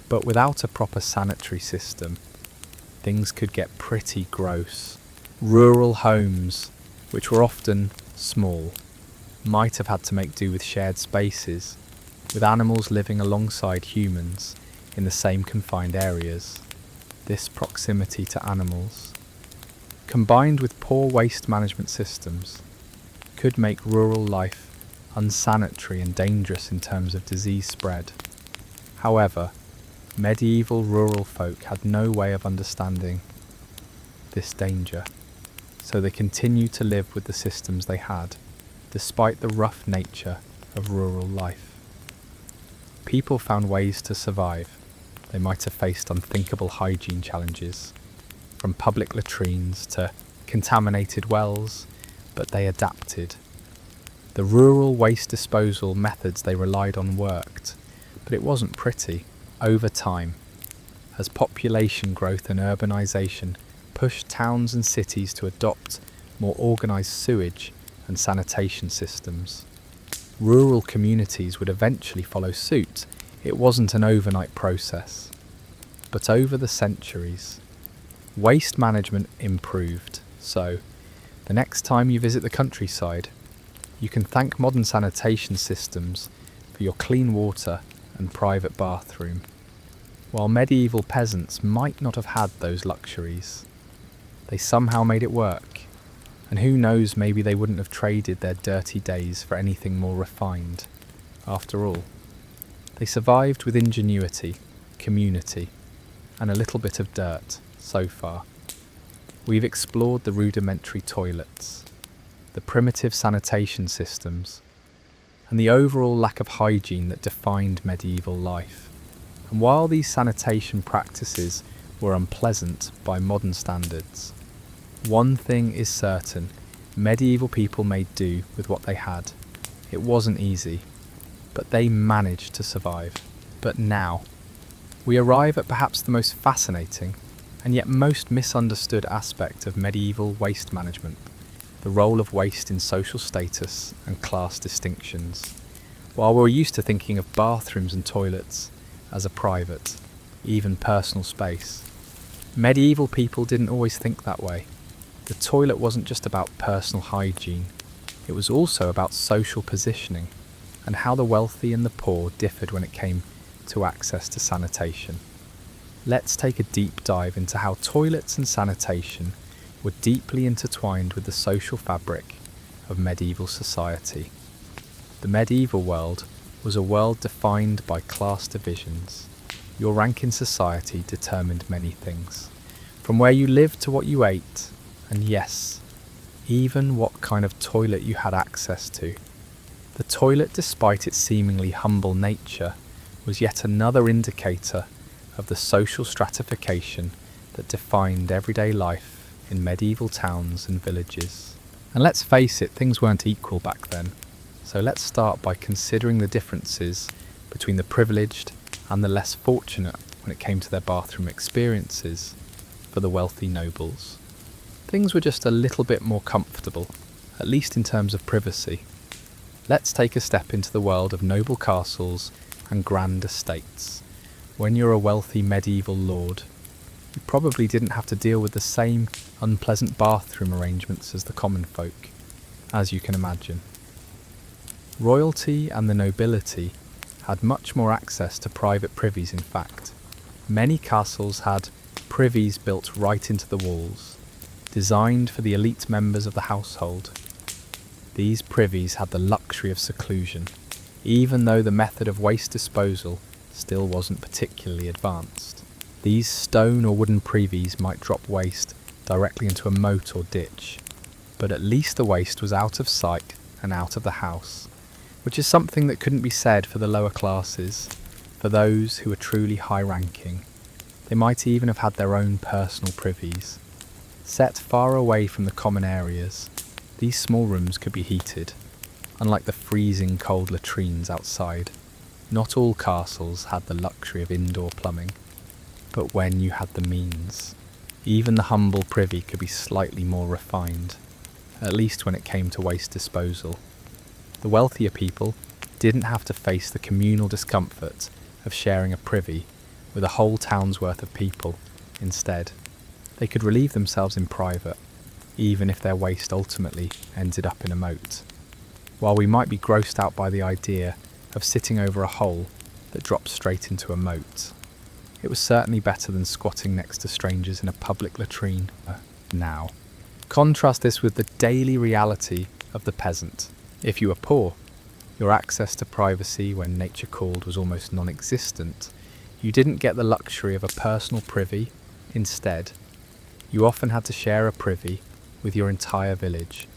But without a proper sanitary system, things could get pretty gross. Rural homes, which were often small, might have had to make do with shared spaces, with animals living alongside humans in the same confined areas. This proximity to animals, combined with poor waste management systems, could make rural life unsanitary and dangerous in terms of disease spread. However, medieval rural folk had no way of understanding this danger, so they continued to live with the systems they had, despite the rough nature of rural life. People found ways to survive. They might have faced unthinkable hygiene challenges, from public latrines to contaminated wells, but they adapted. The rural waste disposal methods they relied on worked, but it wasn't pretty. Over time, as population growth and urbanisation pushed towns and cities to adopt more organised sewage and sanitation systems, rural communities would eventually follow suit. It wasn't an overnight process. But over the centuries, waste management improved. So, the next time you visit the countryside, you can thank modern sanitation systems for your clean water and private bathroom. While medieval peasants might not have had those luxuries, they somehow made it work. And who knows, maybe they wouldn't have traded their dirty days for anything more refined. After all, they survived with ingenuity, community, and a little bit of dirt so far. We've explored the rudimentary toilets, the primitive sanitation systems, and the overall lack of hygiene that defined medieval life. And while these sanitation practices were unpleasant by modern standards, one thing is certain: medieval people made do with what they had. It wasn't easy, but they managed to survive. But now, we arrive at perhaps the most fascinating and yet most misunderstood aspect of medieval waste management: the the role of waste in social status and class distinctions. While we're used to thinking of bathrooms and toilets as a private, even personal space, medieval people didn't always think that way. The toilet wasn't just about personal hygiene, it was also about social positioning and how the wealthy and the poor differed when it came to access to sanitation. Let's take a deep dive into how toilets and sanitation were deeply intertwined with the social fabric of medieval society. The medieval world was a world defined by class divisions. Your rank in society determined many things, from where you lived to what you ate, and yes, even what kind of toilet you had access to. The toilet, despite its seemingly humble nature, was yet another indicator of the social stratification that defined everyday life in medieval towns and villages. And let's face it, things weren't equal back then. So let's start by considering the differences between the privileged and the less fortunate when it came to their bathroom experiences for the wealthy nobles. Things were just a little bit more comfortable, at least in terms of privacy. Let's take a step into the world of noble castles and grand estates. When you're a wealthy medieval lord, you probably didn't have to deal with the same unpleasant bathroom arrangements as the common folk, as you can imagine. Royalty and the nobility had much more access to private privies, in fact. Many castles had privies built right into the walls, designed for the elite members of the household. These privies had the luxury of seclusion, even though the method of waste disposal still wasn't particularly advanced. These stone or wooden privies might drop waste directly into a moat or ditch, but at least the waste was out of sight and out of the house, which is something that couldn't be said for the lower classes. For those who were truly high-ranking, they might even have had their own personal privies. Set far away from the common areas, these small rooms could be heated, unlike the freezing cold latrines outside. Not all castles had the luxury of indoor plumbing, but when you had the means, even the humble privy could be slightly more refined, at least when it came to waste disposal. The wealthier people didn't have to face the communal discomfort of sharing a privy with a whole town's worth of people. Instead, they could relieve themselves in private, even if their waste ultimately ended up in a moat. While we might be grossed out by the idea of sitting over a hole that drops straight into a moat, it was certainly better than squatting next to strangers in a public latrine. Now, contrast this with the daily reality of the peasant. If you were poor, your access to privacy when nature called was almost non-existent. You didn't get the luxury of a personal privy. Instead, you often had to share a privy with your entire village.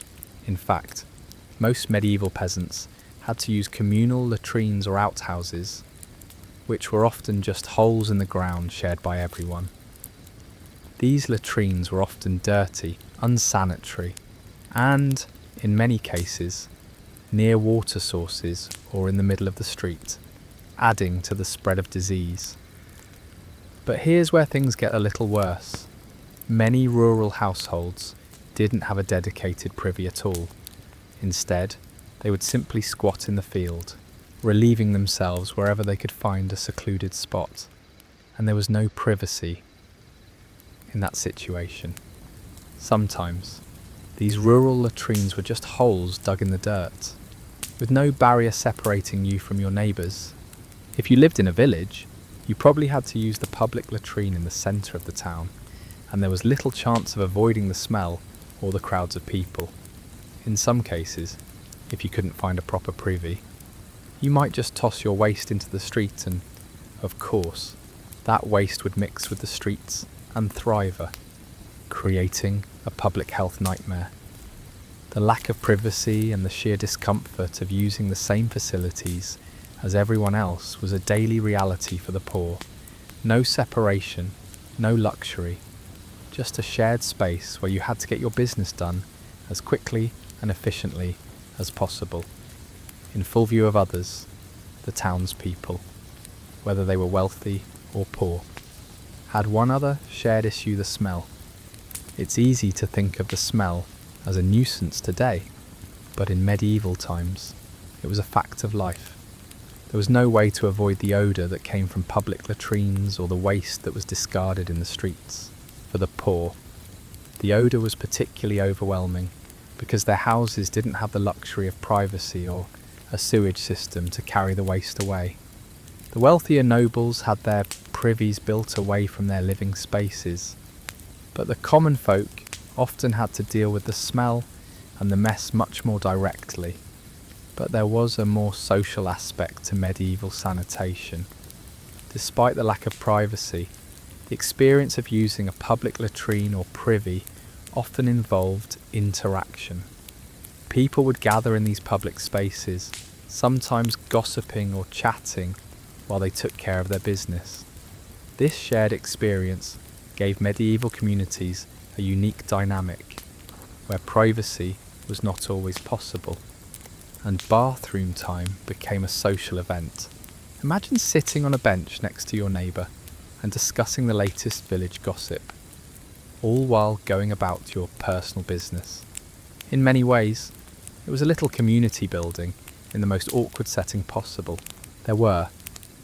In fact, most medieval peasants had to use communal latrines or outhouses, which were often just holes in the ground shared by everyone. These latrines were often dirty, unsanitary, and, in many cases, near water sources or in the middle of the street, adding to the spread of disease. But here's where things get a little worse. Many rural households didn't have a dedicated privy at all. Instead, they would simply squat in the field, relieving themselves wherever they could find a secluded spot, and there was no privacy in that situation. Sometimes, these rural latrines were just holes dug in the dirt, with no barrier separating you from your neighbours. If you lived in a village, you probably had to use the public latrine in the centre of the town, and there was little chance of avoiding the smell or the crowds of people. In some cases, if you couldn't find a proper privy, you might just toss your waste into the street and, of course, that waste would mix with the streets and thrive, creating a public health nightmare. The lack of privacy and the sheer discomfort of using the same facilities as everyone else was a daily reality for the poor. No separation, no luxury, just a shared space where you had to get your business done as quickly and efficiently as possible, in full view of others, the townspeople, whether they were wealthy or poor. Had one other shared issue: the smell. It's easy to think of the smell as a nuisance today, but in medieval times, it was a fact of life. There was no way to avoid the odour that came from public latrines or the waste that was discarded in the streets. For the poor, the odour was particularly overwhelming because their houses didn't have the luxury of privacy or a sewage system to carry the waste away. The wealthier nobles had their privies built away from their living spaces, but the common folk often had to deal with the smell and the mess much more directly. But there was a more social aspect to medieval sanitation. Despite the lack of privacy, the experience of using a public latrine or privy often involved interaction. People would gather in these public spaces, sometimes gossiping or chatting while they took care of their business. This shared experience gave medieval communities a unique dynamic, where privacy was not always possible, and bathroom time became a social event. Imagine sitting on a bench next to your neighbour and discussing the latest village gossip, all while going about your personal business. In many ways, it was a little community building in the most awkward setting possible. There were,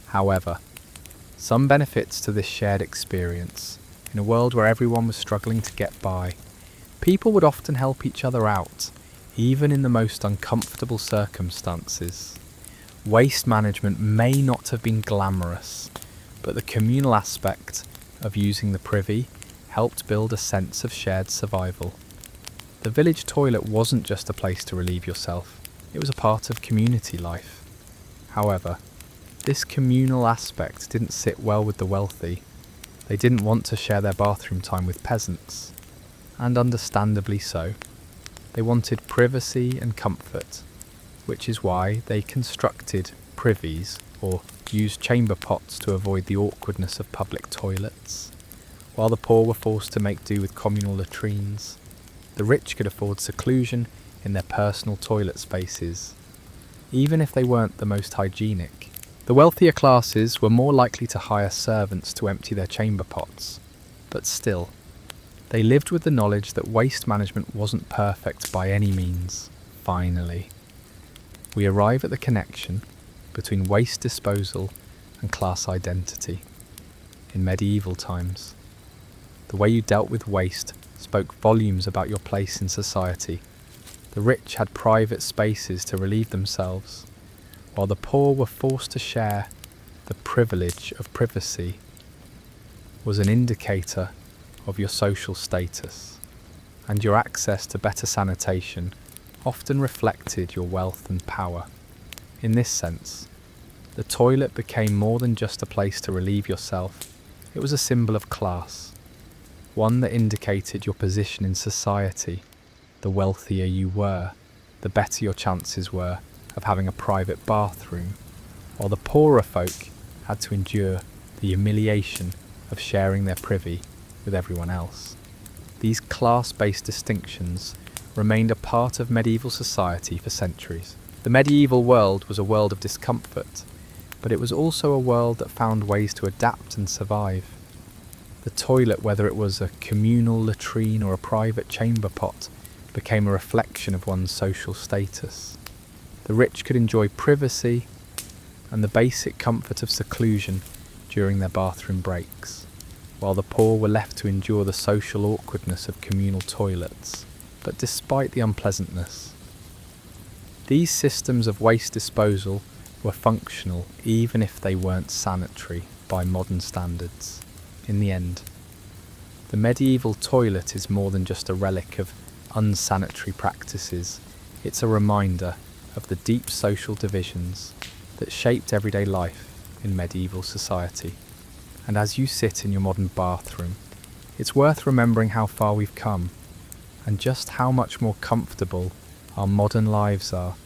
however, some benefits to this shared experience. In a world where everyone was struggling to get by, people would often help each other out, even in the most uncomfortable circumstances. Waste management may not have been glamorous, but the communal aspect of using the privy helped build a sense of shared survival. The village toilet wasn't just a place to relieve yourself, it was a part of community life. However, this communal aspect didn't sit well with the wealthy. They didn't want to share their bathroom time with peasants, and understandably so. They wanted privacy and comfort, which is why they constructed privies or used chamber pots to avoid the awkwardness of public toilets. While the poor were forced to make do with communal latrines, the rich could afford seclusion in their personal toilet spaces, even if they weren't the most hygienic. The wealthier classes were more likely to hire servants to empty their chamber pots, but still, they lived with the knowledge that waste management wasn't perfect by any means. Finally, we arrive at the connection between waste disposal and class identity. In medieval times, the way you dealt with waste spoke volumes about your place in society. The rich had private spaces to relieve themselves, while the poor were forced to share. The privilege of privacy was an indicator of your social status, and your access to better sanitation often reflected your wealth and power. In this sense, the toilet became more than just a place to relieve yourself. It was a symbol of class, one that indicated your position in society. The wealthier you were, the better your chances were of having a private bathroom, while the poorer folk had to endure the humiliation of sharing their privy with everyone else. These class-based distinctions remained a part of medieval society for centuries. The medieval world was a world of discomfort, but it was also a world that found ways to adapt and survive. The toilet, whether it was a communal latrine or a private chamber pot, became a reflection of one's social status. The rich could enjoy privacy and the basic comfort of seclusion during their bathroom breaks, while the poor were left to endure the social awkwardness of communal toilets. But despite the unpleasantness, these systems of waste disposal were functional even if they weren't sanitary by modern standards. In the end, the medieval toilet is more than just a relic of unsanitary practices. It's a reminder of the deep social divisions that shaped everyday life in medieval society. And as you sit in your modern bathroom, it's worth remembering how far we've come and just how much more comfortable our modern lives are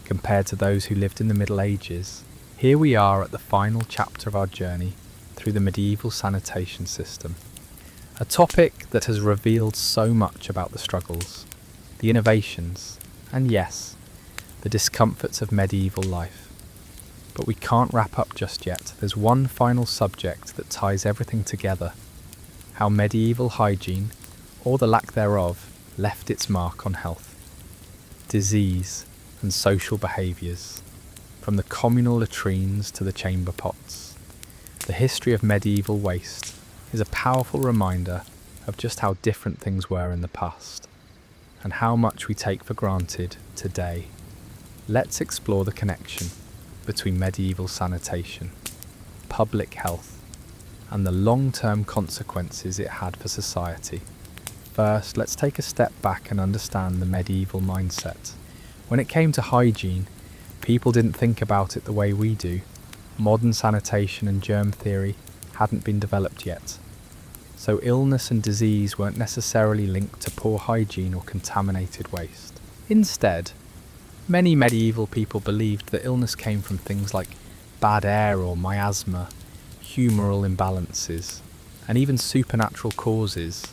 compared to those who lived in the Middle Ages. Here we are at the final chapter of our journey through the medieval sanitation system, a topic that has revealed so much about the struggles, the innovations, and yes, the discomforts of medieval life. But we can't wrap up just yet. There's one final subject that ties everything together: how medieval hygiene, or the lack thereof, left its mark on health, disease, and social behaviours, from the communal latrines to the chamber pots. The history of medieval waste is a powerful reminder of just how different things were in the past, and how much we take for granted today. Let's explore the connection between medieval sanitation, public health, and the long-term consequences it had for society. First, let's take a step back and understand the medieval mindset. When it came to hygiene, people didn't think about it the way we do. Modern sanitation and germ theory hadn't been developed yet, so illness and disease weren't necessarily linked to poor hygiene or contaminated waste. Instead, many medieval people believed that illness came from things like bad air or miasma, humoral imbalances, and even supernatural causes.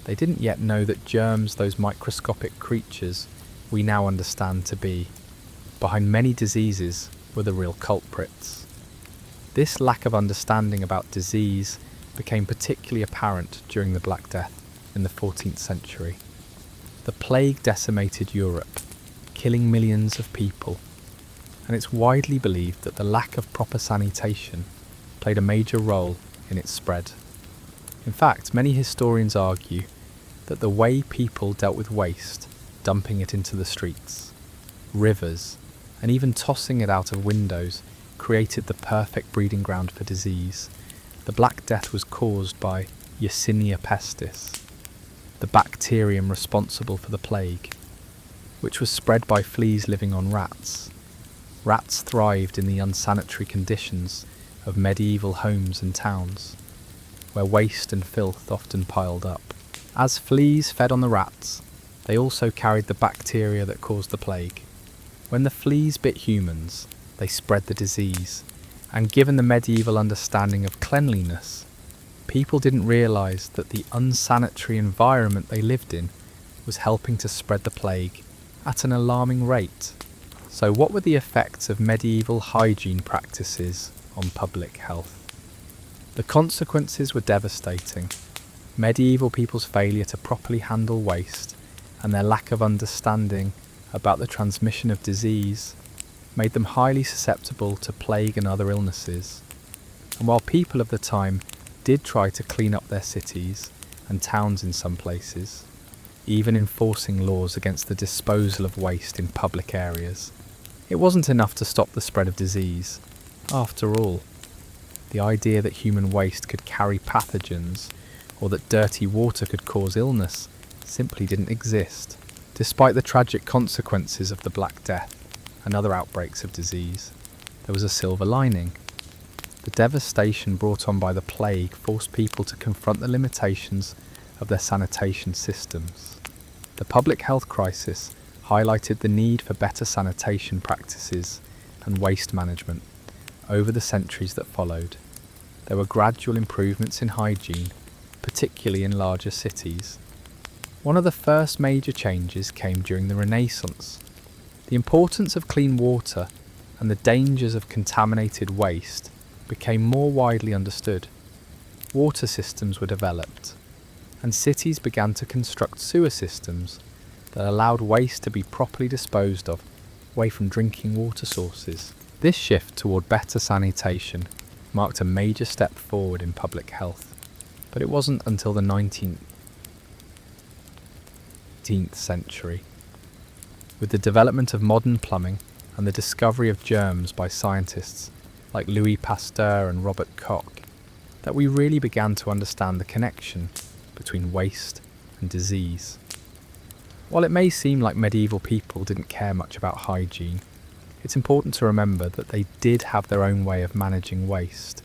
They didn't yet know that germs, those microscopic creatures we now understand to be, behind many diseases, were the real culprits. This lack of understanding about disease became particularly apparent during the Black Death in the 14th century. The plague decimated Europe, killing millions of people, and it's widely believed that the lack of proper sanitation played a major role in its spread. In fact, many historians argue that the way people dealt with waste, dumping it into the streets, rivers, and even tossing it out of windows, created the perfect breeding ground for disease. The Black Death was caused by Yersinia pestis, the bacterium responsible for the plague, which was spread by fleas living on rats. Rats thrived in the unsanitary conditions of medieval homes and towns, where waste and filth often piled up. As fleas fed on the rats, they also carried the bacteria that caused the plague. When the fleas bit humans, they spread the disease, and given the medieval understanding of cleanliness, people didn't realise that the unsanitary environment they lived in was helping to spread the plague at an alarming rate. So what were the effects of medieval hygiene practices on public health? The consequences were devastating. Medieval people's failure to properly handle waste and their lack of understanding about the transmission of disease made them highly susceptible to plague and other illnesses. And while people of the time did try to clean up their cities and towns in some places, even enforcing laws against the disposal of waste in public areas, it wasn't enough to stop the spread of disease. After all, the idea that human waste could carry pathogens or that dirty water could cause illness simply didn't exist. Despite the tragic consequences of the Black Death and other outbreaks of disease, there was a silver lining. The devastation brought on by the plague forced people to confront the limitations of their sanitation systems. The public health crisis highlighted the need for better sanitation practices and waste management over the centuries that followed. There were gradual improvements in hygiene, particularly in larger cities. One of the first major changes came during the Renaissance. The importance of clean water and the dangers of contaminated waste became more widely understood. Water systems were developed, and cities began to construct sewer systems that allowed waste to be properly disposed of away from drinking water sources. This shift toward better sanitation marked a major step forward in public health, but it wasn't until the 19th century, with the development of modern plumbing and the discovery of germs by scientists like Louis Pasteur and Robert Koch, that we really began to understand the connection between waste and disease. While it may seem like medieval people didn't care much about hygiene, it's important to remember that they did have their own way of managing waste.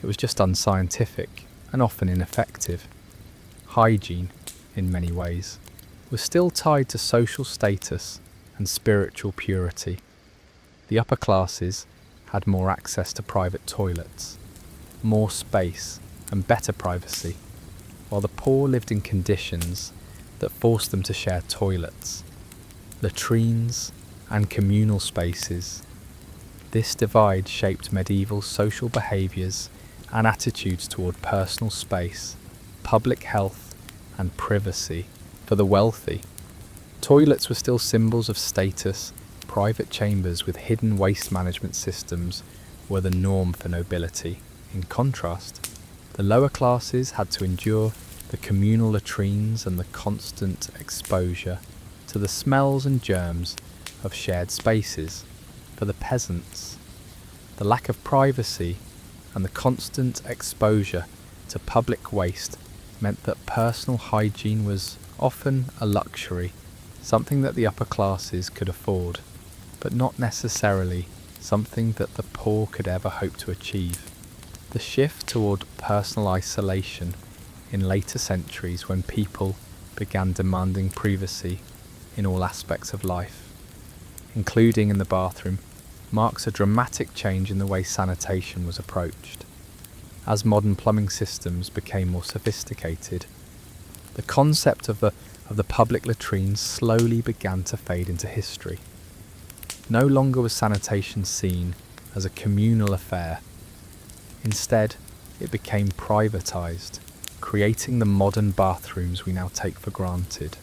It was just unscientific and often ineffective. Hygiene, in many ways, was still tied to social status and spiritual purity. The upper classes had more access to private toilets, more space and better privacy, while the poor lived in conditions that forced them to share toilets, latrines, and communal spaces. This divide shaped medieval social behaviours and attitudes toward personal space, public health, and privacy. For the wealthy, toilets were still symbols of status. Private chambers with hidden waste management systems were the norm for nobility. In contrast, the lower classes had to endure the communal latrines and the constant exposure to the smells and germs of shared spaces. For the peasants, the lack of privacy and the constant exposure to public waste meant that personal hygiene was often a luxury, something that the upper classes could afford, but not necessarily something that the poor could ever hope to achieve. The shift toward personal isolation in later centuries, when people began demanding privacy in all aspects of life, including in the bathroom, marks a dramatic change in the way sanitation was approached. As modern plumbing systems became more sophisticated, the concept of the public latrines slowly began to fade into history. No longer was sanitation seen as a communal affair. Instead, it became privatized, creating the modern bathrooms we now take for granted.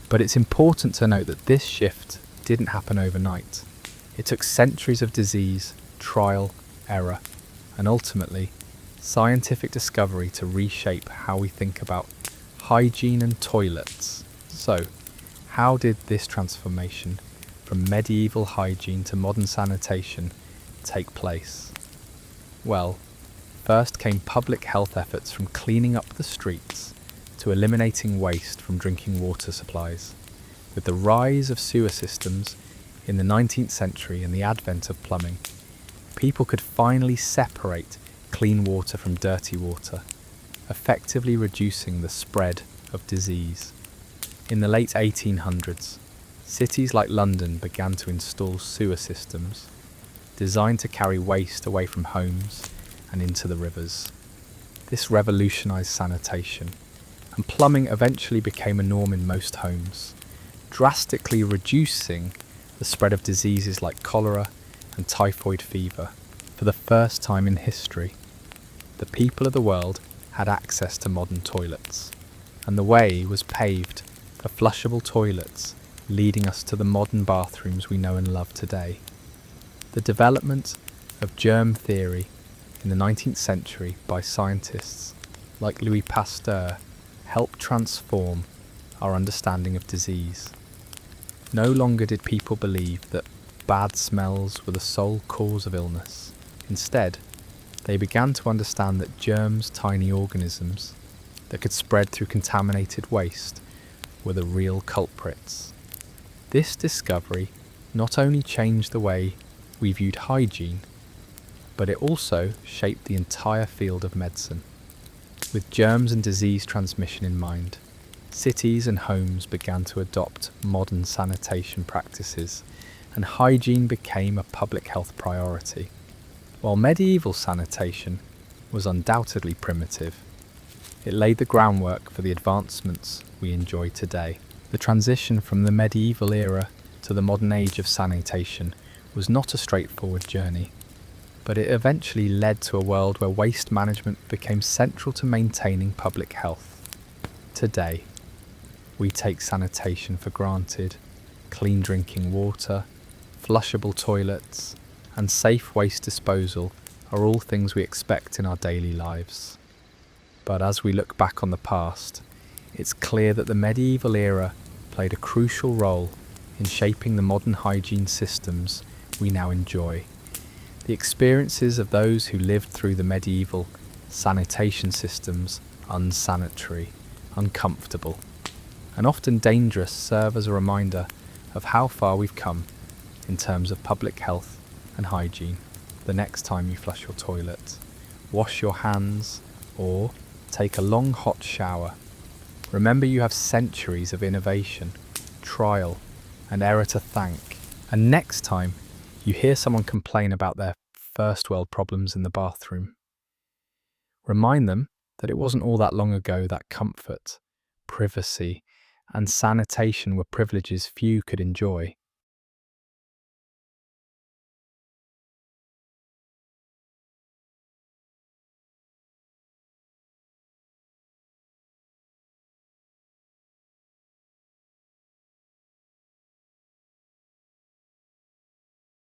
But it's important to note that this shift didn't happen overnight. It took centuries of disease, trial, error, and ultimately scientific discovery to reshape how we think about hygiene and toilets. So, how did this transformation from medieval hygiene to modern sanitation take place? Well, first came public health efforts, from cleaning up the streets to eliminating waste from drinking water supplies. With the rise of sewer systems in the 19th century and the advent of plumbing, people could finally separate clean water from dirty water, effectively reducing the spread of disease. In the late 1800s, cities like London began to install sewer systems designed to carry waste away from homes and into the rivers. This revolutionized sanitation, and plumbing eventually became a norm in most homes, drastically reducing the spread of diseases like cholera and typhoid fever. For the first time in history, the people of the world had access to modern toilets, and the way was paved for flushable toilets, leading us to the modern bathrooms we know and love today. The development of germ theory in the 19th century by scientists like Louis Pasteur helped transform our understanding of disease. No longer did people believe that bad smells were the sole cause of illness. Instead, they began to understand that germs, tiny organisms that could spread through contaminated waste, were the real culprits. This discovery not only changed the way we viewed hygiene, but it also shaped the entire field of medicine. With germs and disease transmission in mind, cities and homes began to adopt modern sanitation practices, and hygiene became a public health priority. While medieval sanitation was undoubtedly primitive, it laid the groundwork for the advancements we enjoy today. The transition from the medieval era to the modern age of sanitation was not a straightforward journey, but it eventually led to a world where waste management became central to maintaining public health. Today, we take sanitation for granted. Clean drinking water, flushable toilets, and safe waste disposal are all things we expect in our daily lives. But as we look back on the past, it's clear that the medieval era played a crucial role in shaping the modern hygiene systems we now enjoy. The experiences of those who lived through the medieval sanitation systems, unsanitary, uncomfortable, and often dangerous, serve as a reminder of how far we've come in terms of public health and hygiene. The next time you flush your toilet, wash your hands, or take a long hot shower, remember you have centuries of innovation, trial, and error to thank. And next time you hear someone complain about their first world problems in the bathroom, remind them that it wasn't all that long ago that comfort, privacy, and sanitation were privileges few could enjoy.